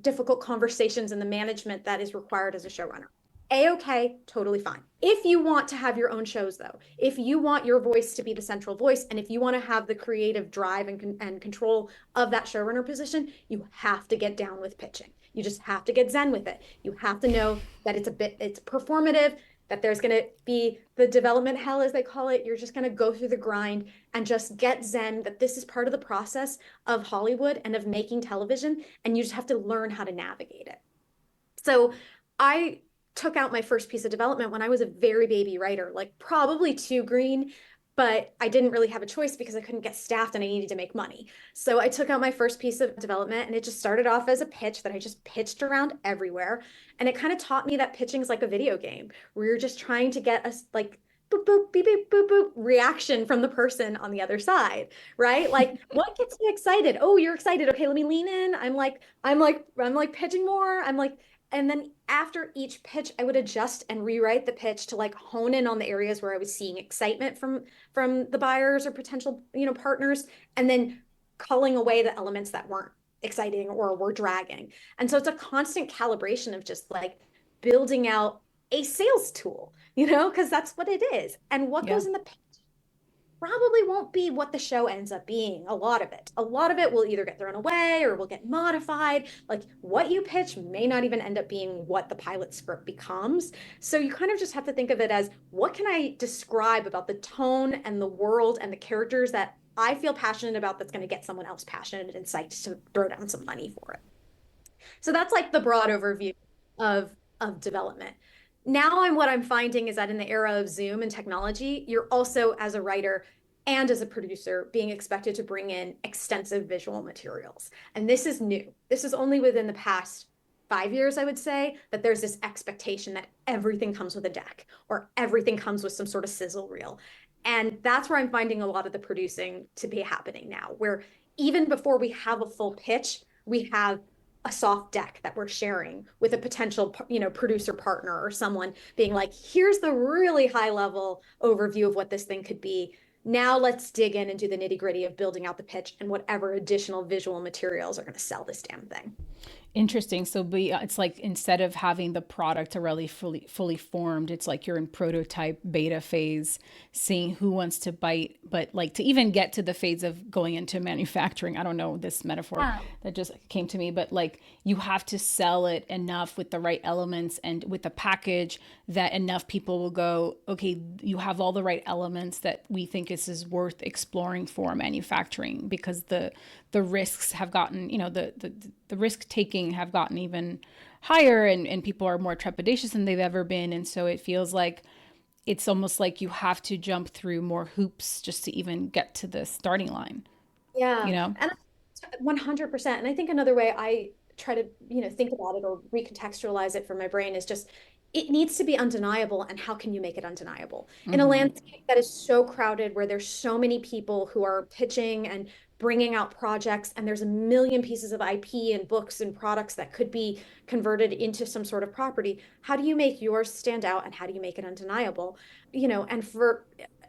difficult conversations and the management that is required as a showrunner. A-okay, totally fine. If you want to have your own shows, though, if you want your voice to be the central voice, and if you want to have the creative drive and control of that showrunner position, you have to get down with pitching. You just have to get zen with it. You have to know that it's performative, that there's going to be the development hell, as they call it. You're just going to go through the grind and just get zen that this is part of the process of Hollywood and of making television, and you just have to learn how to navigate it. So I took out my first piece of development when I was a very baby writer, like probably too green, but I didn't really have a choice because I couldn't get staffed and I needed to make money. So I took out my first piece of development, and it just started off as a pitch that I just pitched around everywhere. And it kind of taught me that pitching is like a video game where you're just trying to get a like boop, boop, beep, beep, boop, boop reaction from the person on the other side, right? Like what gets you excited? Oh, you're excited. Okay, let me lean in. I'm like pitching more. And then after each pitch, I would adjust and rewrite the pitch to like hone in on the areas where I was seeing excitement from the buyers or potential, partners, and then culling away the elements that weren't exciting or were dragging. And so it's a constant calibration of just like building out a sales tool, because that's what it is. And what goes in the pitch probably won't be what the show ends up being. A lot of it will either get thrown away or will get modified. Like what you pitch may not even end up being what the pilot script becomes. So you kind of just have to think of it as, what can I describe about the tone and the world and the characters that I feel passionate about that's going to get someone else passionate and psyched to throw down some money for it. So that's like the broad overview of development. Now what I'm finding is that in the era of Zoom and technology, you're also, as a writer and as a producer, being expected to bring in extensive visual materials. And this is new. This is only within the past 5 years, I would say, that there's this expectation that everything comes with a deck or everything comes with some sort of sizzle reel. And that's where I'm finding a lot of the producing to be happening now, where even before we have a full pitch, we have a soft deck that we're sharing with a potential, producer partner or someone being like, here's the really high level overview of what this thing could be. Now let's dig in and do the nitty gritty of building out the pitch and whatever additional visual materials are going to sell this damn thing. Interesting. So it's like instead of having the product already fully formed, it's like you're in prototype beta phase, seeing who wants to bite, but like to even get to the phase of going into manufacturing. I don't know this metaphor Yeah. that just came to me, but like you have to sell it enough with the right elements and with the package that enough people will go, okay, you have all the right elements that we think this is worth exploring for manufacturing, because the risks have gotten, the risk taking have gotten even higher, and people are more trepidatious than they've ever been. And so it feels like it's almost like you have to jump through more hoops just to even get to the starting line, Yeah. you know? And 100%. And I think another way I try to, think about it or recontextualize it for my brain is just it needs to be undeniable. And how can you make it undeniable? In a Mm-hmm. landscape that is so crowded, where there's so many people who are pitching and bringing out projects, and there's a million pieces of IP and books and products that could be converted into some sort of property, how do you make yours stand out and how do you make it undeniable? And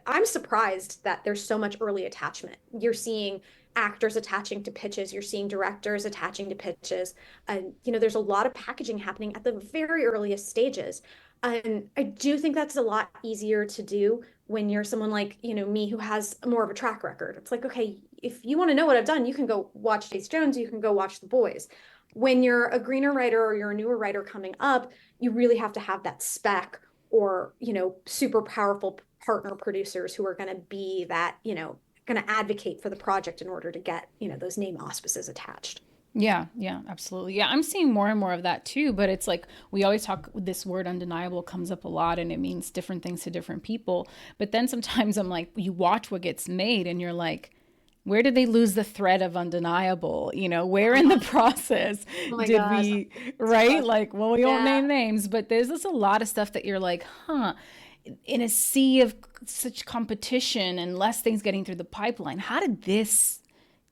I'm surprised that there's so much early attachment. You're seeing actors attaching to pitches, you're seeing directors attaching to pitches, and there's a lot of packaging happening at the very earliest stages. And I do think that's a lot easier to do when you're someone like me, who has more of a track record. It's like, okay, if you want to know what I've done, you can go watch Jace Jones, you can go watch The Boys. When you're a greener writer or you're a newer writer coming up, you really have to have that spec, or super powerful partner producers who are going to be that, going to advocate for the project in order to get, those name auspices attached. Yeah, yeah, absolutely. Yeah, I'm seeing more and more of that too, but it's like we always talk, this word undeniable comes up a lot and it means different things to different people. But then sometimes I'm like, you watch what gets made and you're like, where did they lose the thread of undeniable? Where in the process Oh my did gosh. we, right? Like, well, we won't Yeah. name names, but there's just a lot of stuff that you're like, huh, in a sea of such competition and less things getting through the pipeline, how did this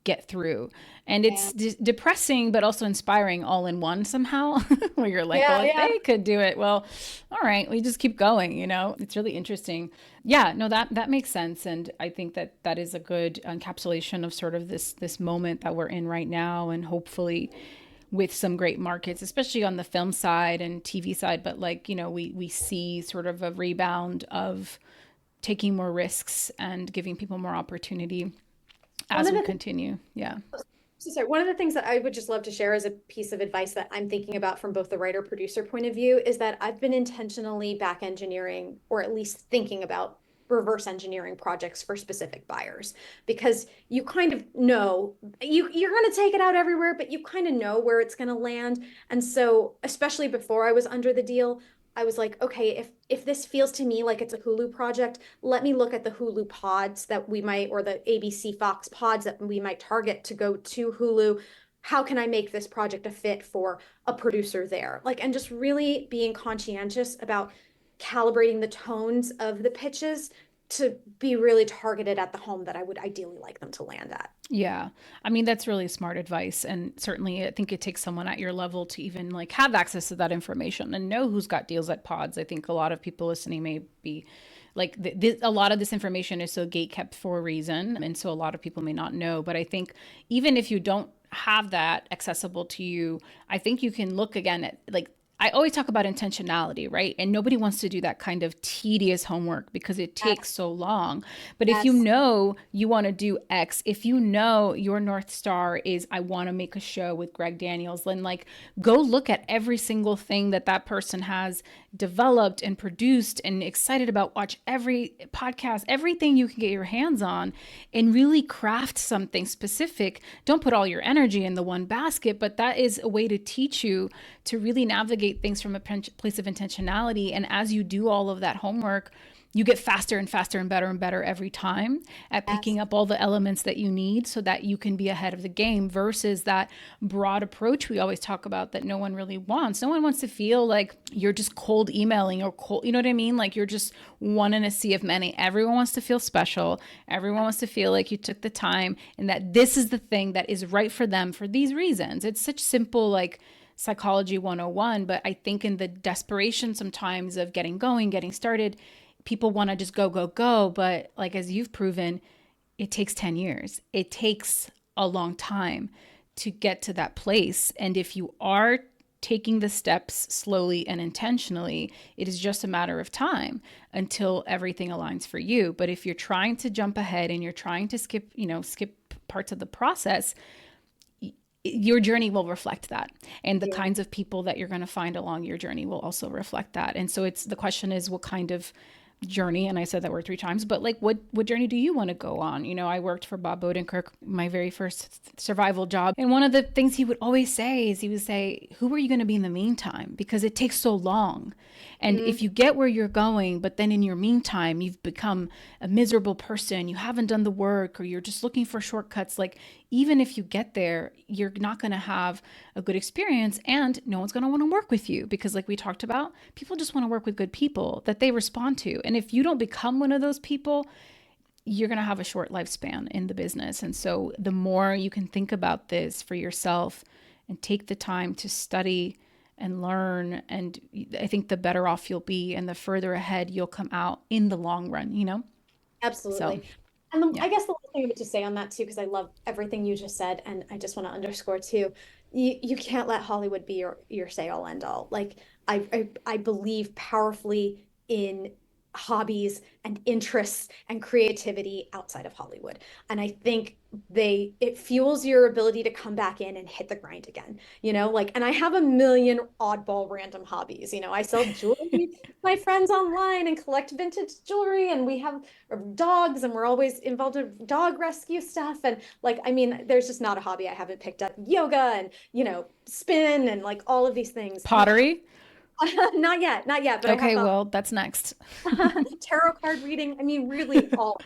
get through? And Yeah. it's depressing but also inspiring all in one somehow, where you're like, well, Yeah. if Yeah. they could do it, well, all right, we just keep going. It's really interesting. Yeah, no, that makes sense. And I think that is a good encapsulation of sort of this moment that we're in right now, and hopefully with some great markets, especially on the film side and TV side. But like, we see sort of a rebound of taking more risks and giving people more opportunity One as of we the things continue. Yeah. So sorry. One of the things that I would just love to share as a piece of advice that I'm thinking about from both the writer producer point of view is that I've been intentionally back engineering, or at least thinking about reverse engineering projects for specific buyers, because you kind of know you're going to take it out everywhere, but you kind of know where it's going to land. And so, especially before I was under the deal, I was like, okay, if this feels to me like it's a Hulu project, let me look at the Hulu pods that we might, or the ABC Fox pods that we might target to go to Hulu. How can I make this project a fit for a producer there? Like, and just really being conscientious about calibrating the tones of the pitches to be really targeted at the home that I would ideally like them to land at. Yeah. I mean, that's really smart advice. And certainly, I think it takes someone at your level to even like have access to that information and know who's got deals at pods. I think a lot of people listening may be like, a lot of this information is so gate kept for a reason. And so a lot of people may not know. But I think even if you don't have that accessible to you, I think you can look again at like, I always talk about intentionality, right? And nobody wants to do that kind of tedious homework because it takes Yes. so long. But if you Yes. know you want to do X, if you know your North Star is, I want to make a show with Greg Daniels, then like go look at every single thing that person has developed and produced and excited about. Watch every podcast, everything you can get your hands on, and really craft something specific. Don't put all your energy in the one basket, but that is a way to teach you to really navigate things from a place of intentionality. And as you do all of that homework, you get faster and better every time at Yes. picking up all the elements that you need so that you can be ahead of the game, versus that broad approach we always talk about that no one really wants. No one wants to feel like you're just cold emailing or cold, you know what I mean? Like you're just one in a sea of many. Everyone wants to feel special. Everyone wants to feel like you took the time and that this is the thing that is right for them for these reasons. It's such simple, like, psychology 101, but I think in the desperation sometimes of getting going, getting started, people want to just go, go, go. But like, as you've proven, it takes 10 years. It takes a long time to get to that place. And if you are taking the steps slowly and intentionally, it is just a matter of time until everything aligns for you. But if you're trying to jump ahead and you're trying to skip parts of the process, your journey will reflect that. And the kinds of people that you're going to find along your journey will also reflect that. And so the question is, what kind of journey, and I said that word 3 times, but like what journey do you want to go on? I worked for Bob Odenkirk, my very first survival job, and one of the things he would always say is, he would say, who are you going to be in the meantime? Because it takes so long. And if you get where you're going, but then in your meantime you've become a miserable person, you haven't done the work, or you're just looking for shortcuts, like even if you get there, you're not going to have a good experience, and no one's going to want to work with you, because like we talked about, people just want to work with good people that they respond to. And if you don't become one of those people, you're going to have a short lifespan in the business. And so the more you can think about this for yourself and take the time to study and learn, and I think the better off you'll be and the further ahead you'll come out in the long run. Absolutely. So, And yeah. I guess the last thing I would just say on that too, because I love everything you just said, and I just want to underscore too, you can't let Hollywood be your say all end all. Like I believe powerfully in hobbies and interests and creativity outside of Hollywood. And I think it fuels your ability to come back in and hit the grind again. Like, and I have a million oddball random hobbies. I sell jewelry to my friends online and collect vintage jewelry, and we have dogs, and we're always involved in dog rescue stuff. And like, I mean, there's just not a hobby I haven't picked up. Yoga and, spin and like all of these things. Pottery. Not yet, not yet, but I have Okay, well, that's next. tarot card reading. I mean, really all.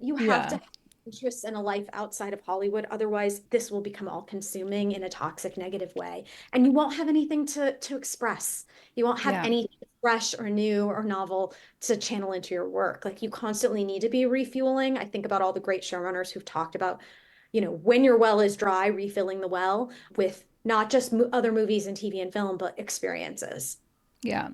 You have to Yeah. have interests in a life outside of Hollywood. Otherwise, this will become all consuming in a toxic, negative way. And you won't have anything to express. You won't have Yeah. anything fresh or new or novel to channel into your work. Like, you constantly need to be refueling. I think about all the great showrunners who've talked about, when your well is dry, refilling the well with not just other movies and TV and film, but experiences. Yeah.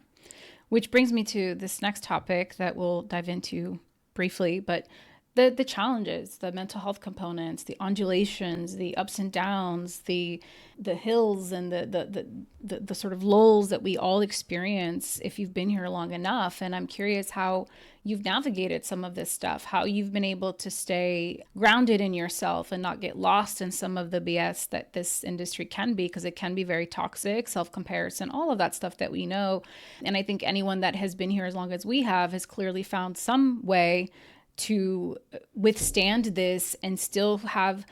Which brings me to this next topic that we'll dive into briefly, but the challenges, the mental health components, the undulations, the ups and downs, the hills and the sort of lulls that we all experience if you've been here long enough. And I'm curious how you've navigated some of this stuff, how you've been able to stay grounded in yourself and not get lost in some of the BS that this industry can be, because it can be very toxic, self-comparison, all of that stuff that we know. And I think anyone that has been here as long as we have has clearly found some way to withstand this and still have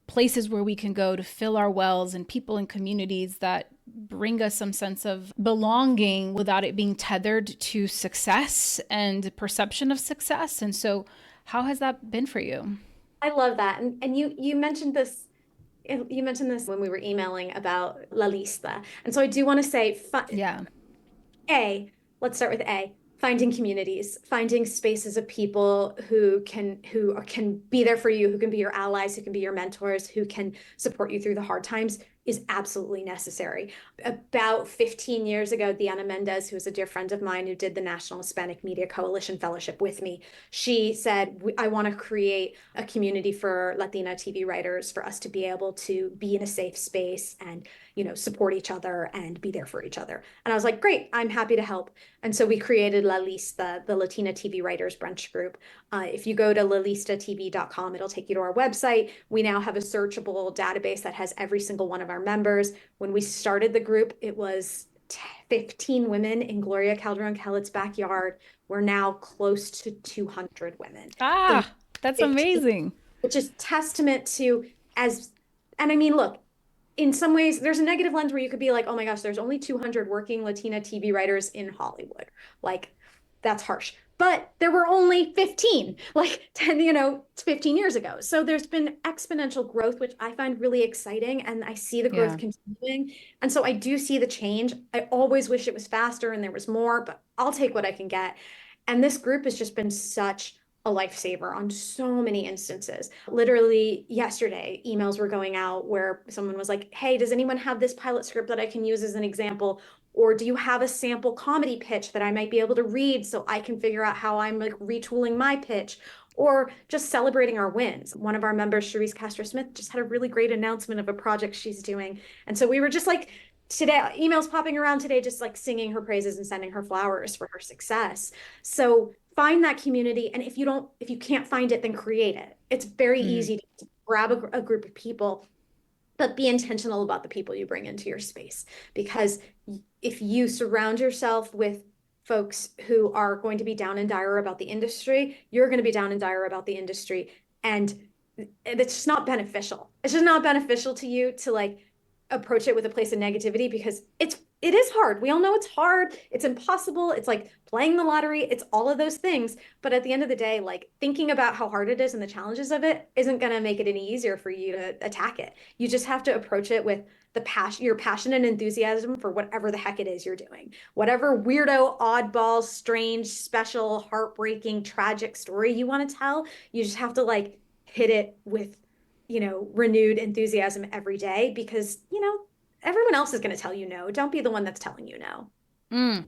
places where we can go to fill our wells, and people and communities that bring us some sense of belonging without it being tethered to success and perception of success. And so how has that been for you? I love that. And you mentioned this. You mentioned this when we were emailing about La Lista. And so I do want to say, Yeah. A, let's start with A, finding communities, finding spaces of people who can be there for you, who can be your allies, who can be your mentors, who can support you through the hard times is absolutely necessary. About 15 years ago, Diana Mendez, who is a dear friend of mine who did the National Hispanic Media Coalition Fellowship with me, she said, I want to create a community for Latina TV writers, for us to be able to be in a safe space and, support each other and be there for each other. And I was like, great, I'm happy to help. And so we created La Lista, the Latina TV Writers brunch group. If you go to lalistatv.com, it'll take you to our website. We now have a searchable database that has every single one of our members. When we started the group, it was 15 women in Gloria Calderon-Kellett's backyard. We're now close to 200 women in Ah, that's 15, amazing. which is testament to and I mean, look, in some ways, there's a negative lens where you could be like, oh my gosh, there's only 200 working Latina TV writers in Hollywood. Like, that's harsh. But there were only 15, like 10, 15 years ago. So there's been exponential growth, which I find really exciting. And I see the growth Yeah. continuing. And so I do see the change. I always wish it was faster and there was more, but I'll take what I can get. And this group has just been such a lifesaver on so many instances. Literally yesterday, emails were going out where someone was like, hey, does anyone have this pilot script that I can use as an example? Or do you have a sample comedy pitch that I might be able to read so I can figure out how I'm like retooling my pitch? or just celebrating our wins. One of our members, Cherise Castro-Smith, just had a really great announcement of a project she's doing. And so we were just like, today, emails popping around today, just like singing her praises and sending her flowers for her success. So find that community. And if you can't find it, then create it. It's very easy to grab a group of people, but be intentional about the people you bring into your space. Because if you surround yourself with folks who are going to be down and dire about the industry, you're going to be down and dire about the industry. And it's just not beneficial. It's just not beneficial to you to like approach it with a place of negativity, because it is hard. We all know it's hard. It's impossible. It's like playing the lottery. It's all of those things. But at the end of the day, like thinking about how hard it is and the challenges of it isn't going to make it any easier for you to attack it. You just have to approach it with your passion and enthusiasm for whatever the heck it is you're doing. Whatever weirdo, oddball, strange, special, heartbreaking, tragic story you want to tell, you just have to like hit it with, renewed enthusiasm every day, because, everyone else is going to tell you no. Don't be the one that's telling you no.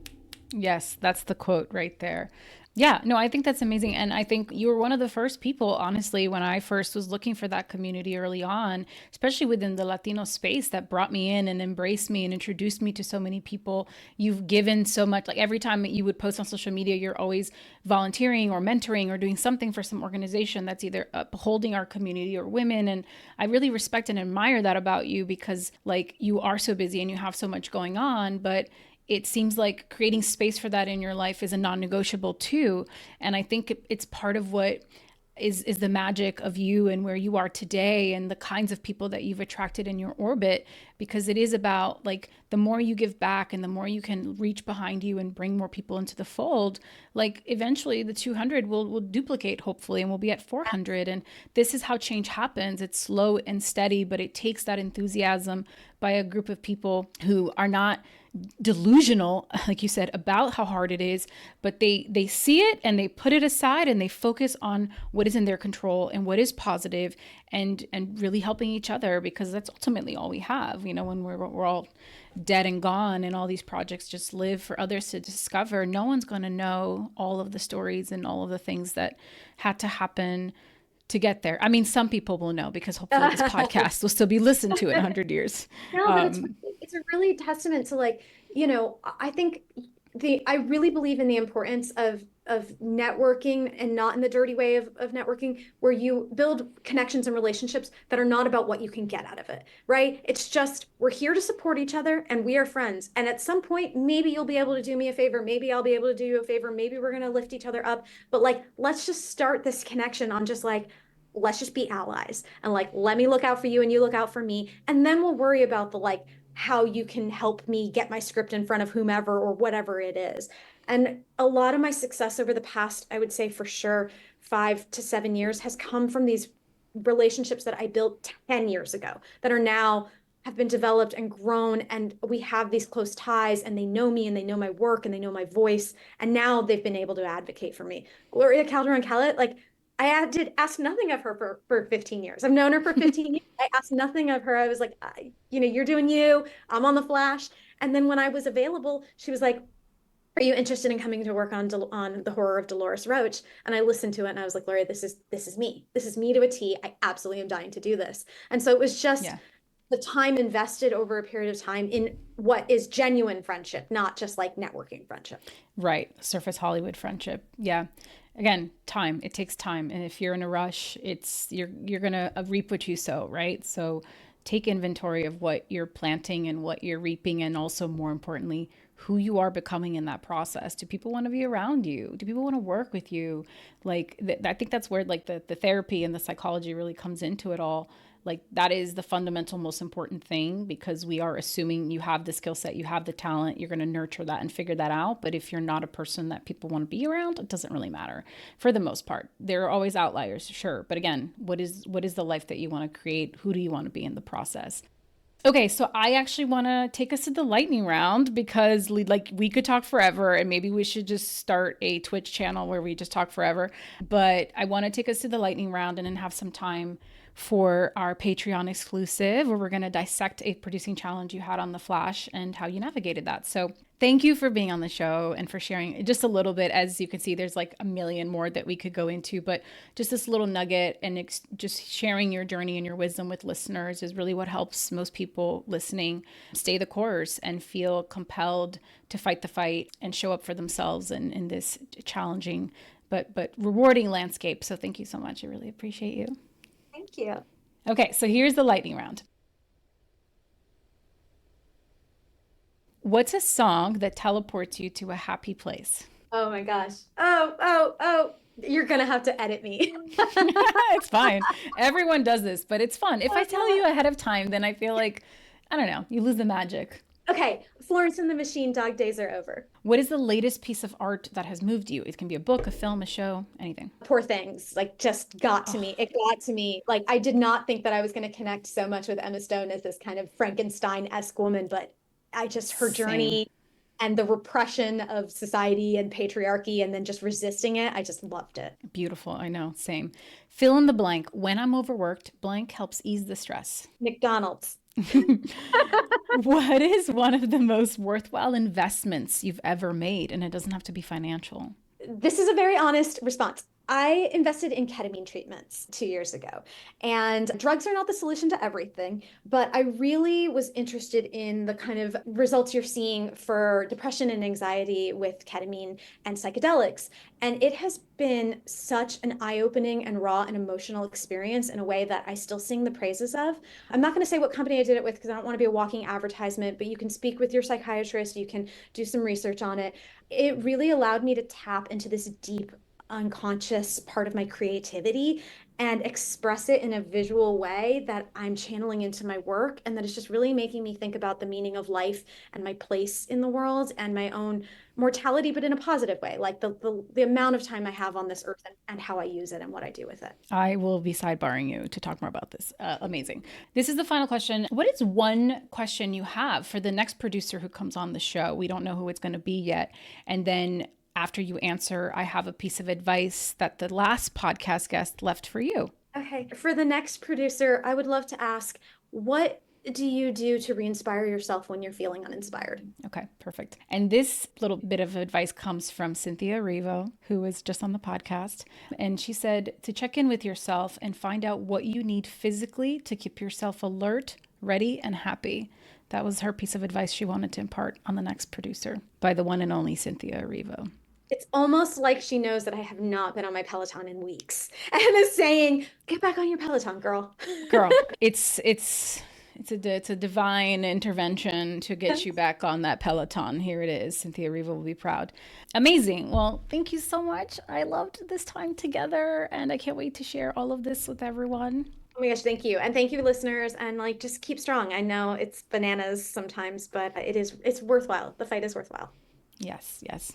Yes, that's the quote right there. Yeah, no, I think that's amazing. And I think you were one of the first people, honestly, when I first was looking for that community early on, especially within the Latino space, that brought me in and embraced me and introduced me to so many people. You've given so much. Like every time you would post on social media, you're always volunteering or mentoring or doing something for some organization that's either upholding our community or women. And I really respect and admire that about you, because like you are so busy and you have so much going on, but it seems like creating space for that in your life is a non-negotiable too. And I think it's part of what is the magic of you and where you are today and the kinds of people that you've attracted in your orbit, because it is about like the more you give back and the more you can reach behind you and bring more people into the fold, like eventually the 200 will duplicate hopefully, and we'll be at 400. And this is how change happens. It's slow and steady, but it takes that enthusiasm by a group of people who are not delusional, like you said, about how hard it is, but they see it and they put it aside and they focus on what is in their control and what is positive, and really helping each other, because that's ultimately all we have. When we're all dead and gone and all these projects just live for others to discover, no one's going to know all of the stories and all of the things that had to happen to get there. I mean, some people will know, because hopefully this podcast will still be listened to in 100 years. No, but it's a really testament to like, I think I really believe in the importance of networking, and not in the dirty way of networking, where you build connections and relationships that are not about what you can get out of it, right? It's just, we're here to support each other and we are friends. And at some point, maybe you'll be able to do me a favor. Maybe I'll be able to do you a favor. Maybe we're going to lift each other up. But like, let's just start this connection on just like, let's just be allies, and like, let me look out for you and you look out for me. And then we'll worry about the like, how you can help me get my script in front of whomever or whatever it is. And a lot of my success over the past, I would say for sure, 5 to 7 years has come from these relationships that I built 10 years ago that are now have been developed and grown, and we have these close ties, and they know me and they know my work and they know my voice. And now they've been able to advocate for me. Gloria Calderon-Kellett, like, I did ask nothing of her for 15 years. I've known her for 15 years. I asked nothing of her. I was like, you're doing you. I'm on The Flash. And then when I was available, she was like, are you interested in coming to work on The Horror of Dolores Roach? And I listened to it and I was like, Gloria, this is me. This is me to a T. I absolutely am dying to do this. And so it was just the time invested over a period of time in what is genuine friendship, not just like networking friendship. Right. Surface Hollywood friendship. Yeah. Again, time. It takes time. And if you're in a rush, you're going to reap what you sow, right? So take inventory of what you're planting and what you're reaping, and also more importantly, who you are becoming in that process. Do people want to be around you? Do people want to work with you? Like, I think that's where like the therapy and the psychology really comes into it all. Like, that is the fundamental most important thing, because we are assuming you have the skill set, you have the talent, you're going to nurture that and figure that out. But if you're not a person that people want to be around, it doesn't really matter for the most part. There are always outliers, sure. But again, what is the life that you want to create? Who do you want to be in the process? Okay, so I actually want to take us to the lightning round, because we could talk forever, and maybe we should just start a Twitch channel where we just talk forever. But I want to take us to the lightning round and then have some time for our Patreon exclusive, where we're going to dissect a producing challenge you had on The Flash and how you navigated that. So thank you for being on the show and for sharing just a little bit. As you can see, there's like a million more that we could go into, but just this little nugget and just sharing your journey and your wisdom with listeners is really what helps most people listening stay the course and feel compelled to fight the fight and show up for themselves in this challenging but rewarding landscape. So thank you so much. I really appreciate you. Thank you. Okay, so here's the lightning round. What's a song that teleports you to a happy place? Oh my gosh. Oh. You're going to have to edit me. It's fine. Everyone does this, but it's fun. If I tell you ahead of time, then I feel like, I don't know, you lose the magic. Okay, Florence and the Machine, Dog Days Are Over. What is the latest piece of art that has moved you? It can be a book, a film, a show, anything. Poor Things, like just got to me. It got to me. Like I did not think that I was going to connect so much with Emma Stone as this kind of Frankenstein-esque woman, but I just, her journey and the repression of society and patriarchy and then just resisting it, I just loved it. Beautiful, I know, same. Fill in the blank. When I'm overworked, blank helps ease the stress. McDonald's. What is one of the most worthwhile investments you've ever made? And it doesn't have to be financial. This is a very honest response. I invested in ketamine treatments 2 years ago, and drugs are not the solution to everything, but I really was interested in the kind of results you're seeing for depression and anxiety with ketamine and psychedelics. And it has been such an eye-opening and raw and emotional experience in a way that I still sing the praises of. I'm not going to say what company I did it with because I don't want to be a walking advertisement, but you can speak with your psychiatrist, you can do some research on it. It really allowed me to tap into this deep unconscious part of my creativity and express it in a visual way that I'm channeling into my work, and that is just really making me think about the meaning of life and my place in the world and my own mortality, but in a positive way, like the amount of time I have on this earth and how I use it and what I do with it. I will be sidebarring you to talk more about this. Amazing. This is the final question. What is one question you have for the next producer who comes on the show? We don't know who it's going to be yet. And then after you answer, I have a piece of advice that the last podcast guest left for you. Okay. For the next producer, I would love to ask, what do you do to re-inspire yourself when you're feeling uninspired? Okay, perfect. And this little bit of advice comes from Cynthia Erivo, who was just on the podcast. And she said to check in with yourself and find out what you need physically to keep yourself alert, ready, and happy. That was her piece of advice she wanted to impart on the next producer by the one and only Cynthia Erivo. It's almost like she knows that I have not been on my Peloton in weeks and is saying, get back on your Peloton, girl. Girl, it's a divine intervention to get you back on that Peloton. Here it is. Cynthia Erivo will be proud. Amazing. Well, thank you so much. I loved this time together, and I can't wait to share all of this with everyone. Oh my gosh, thank you. And thank you, listeners. And like, just keep strong. I know it's bananas sometimes, but it's worthwhile. The fight is worthwhile. Yes, yes.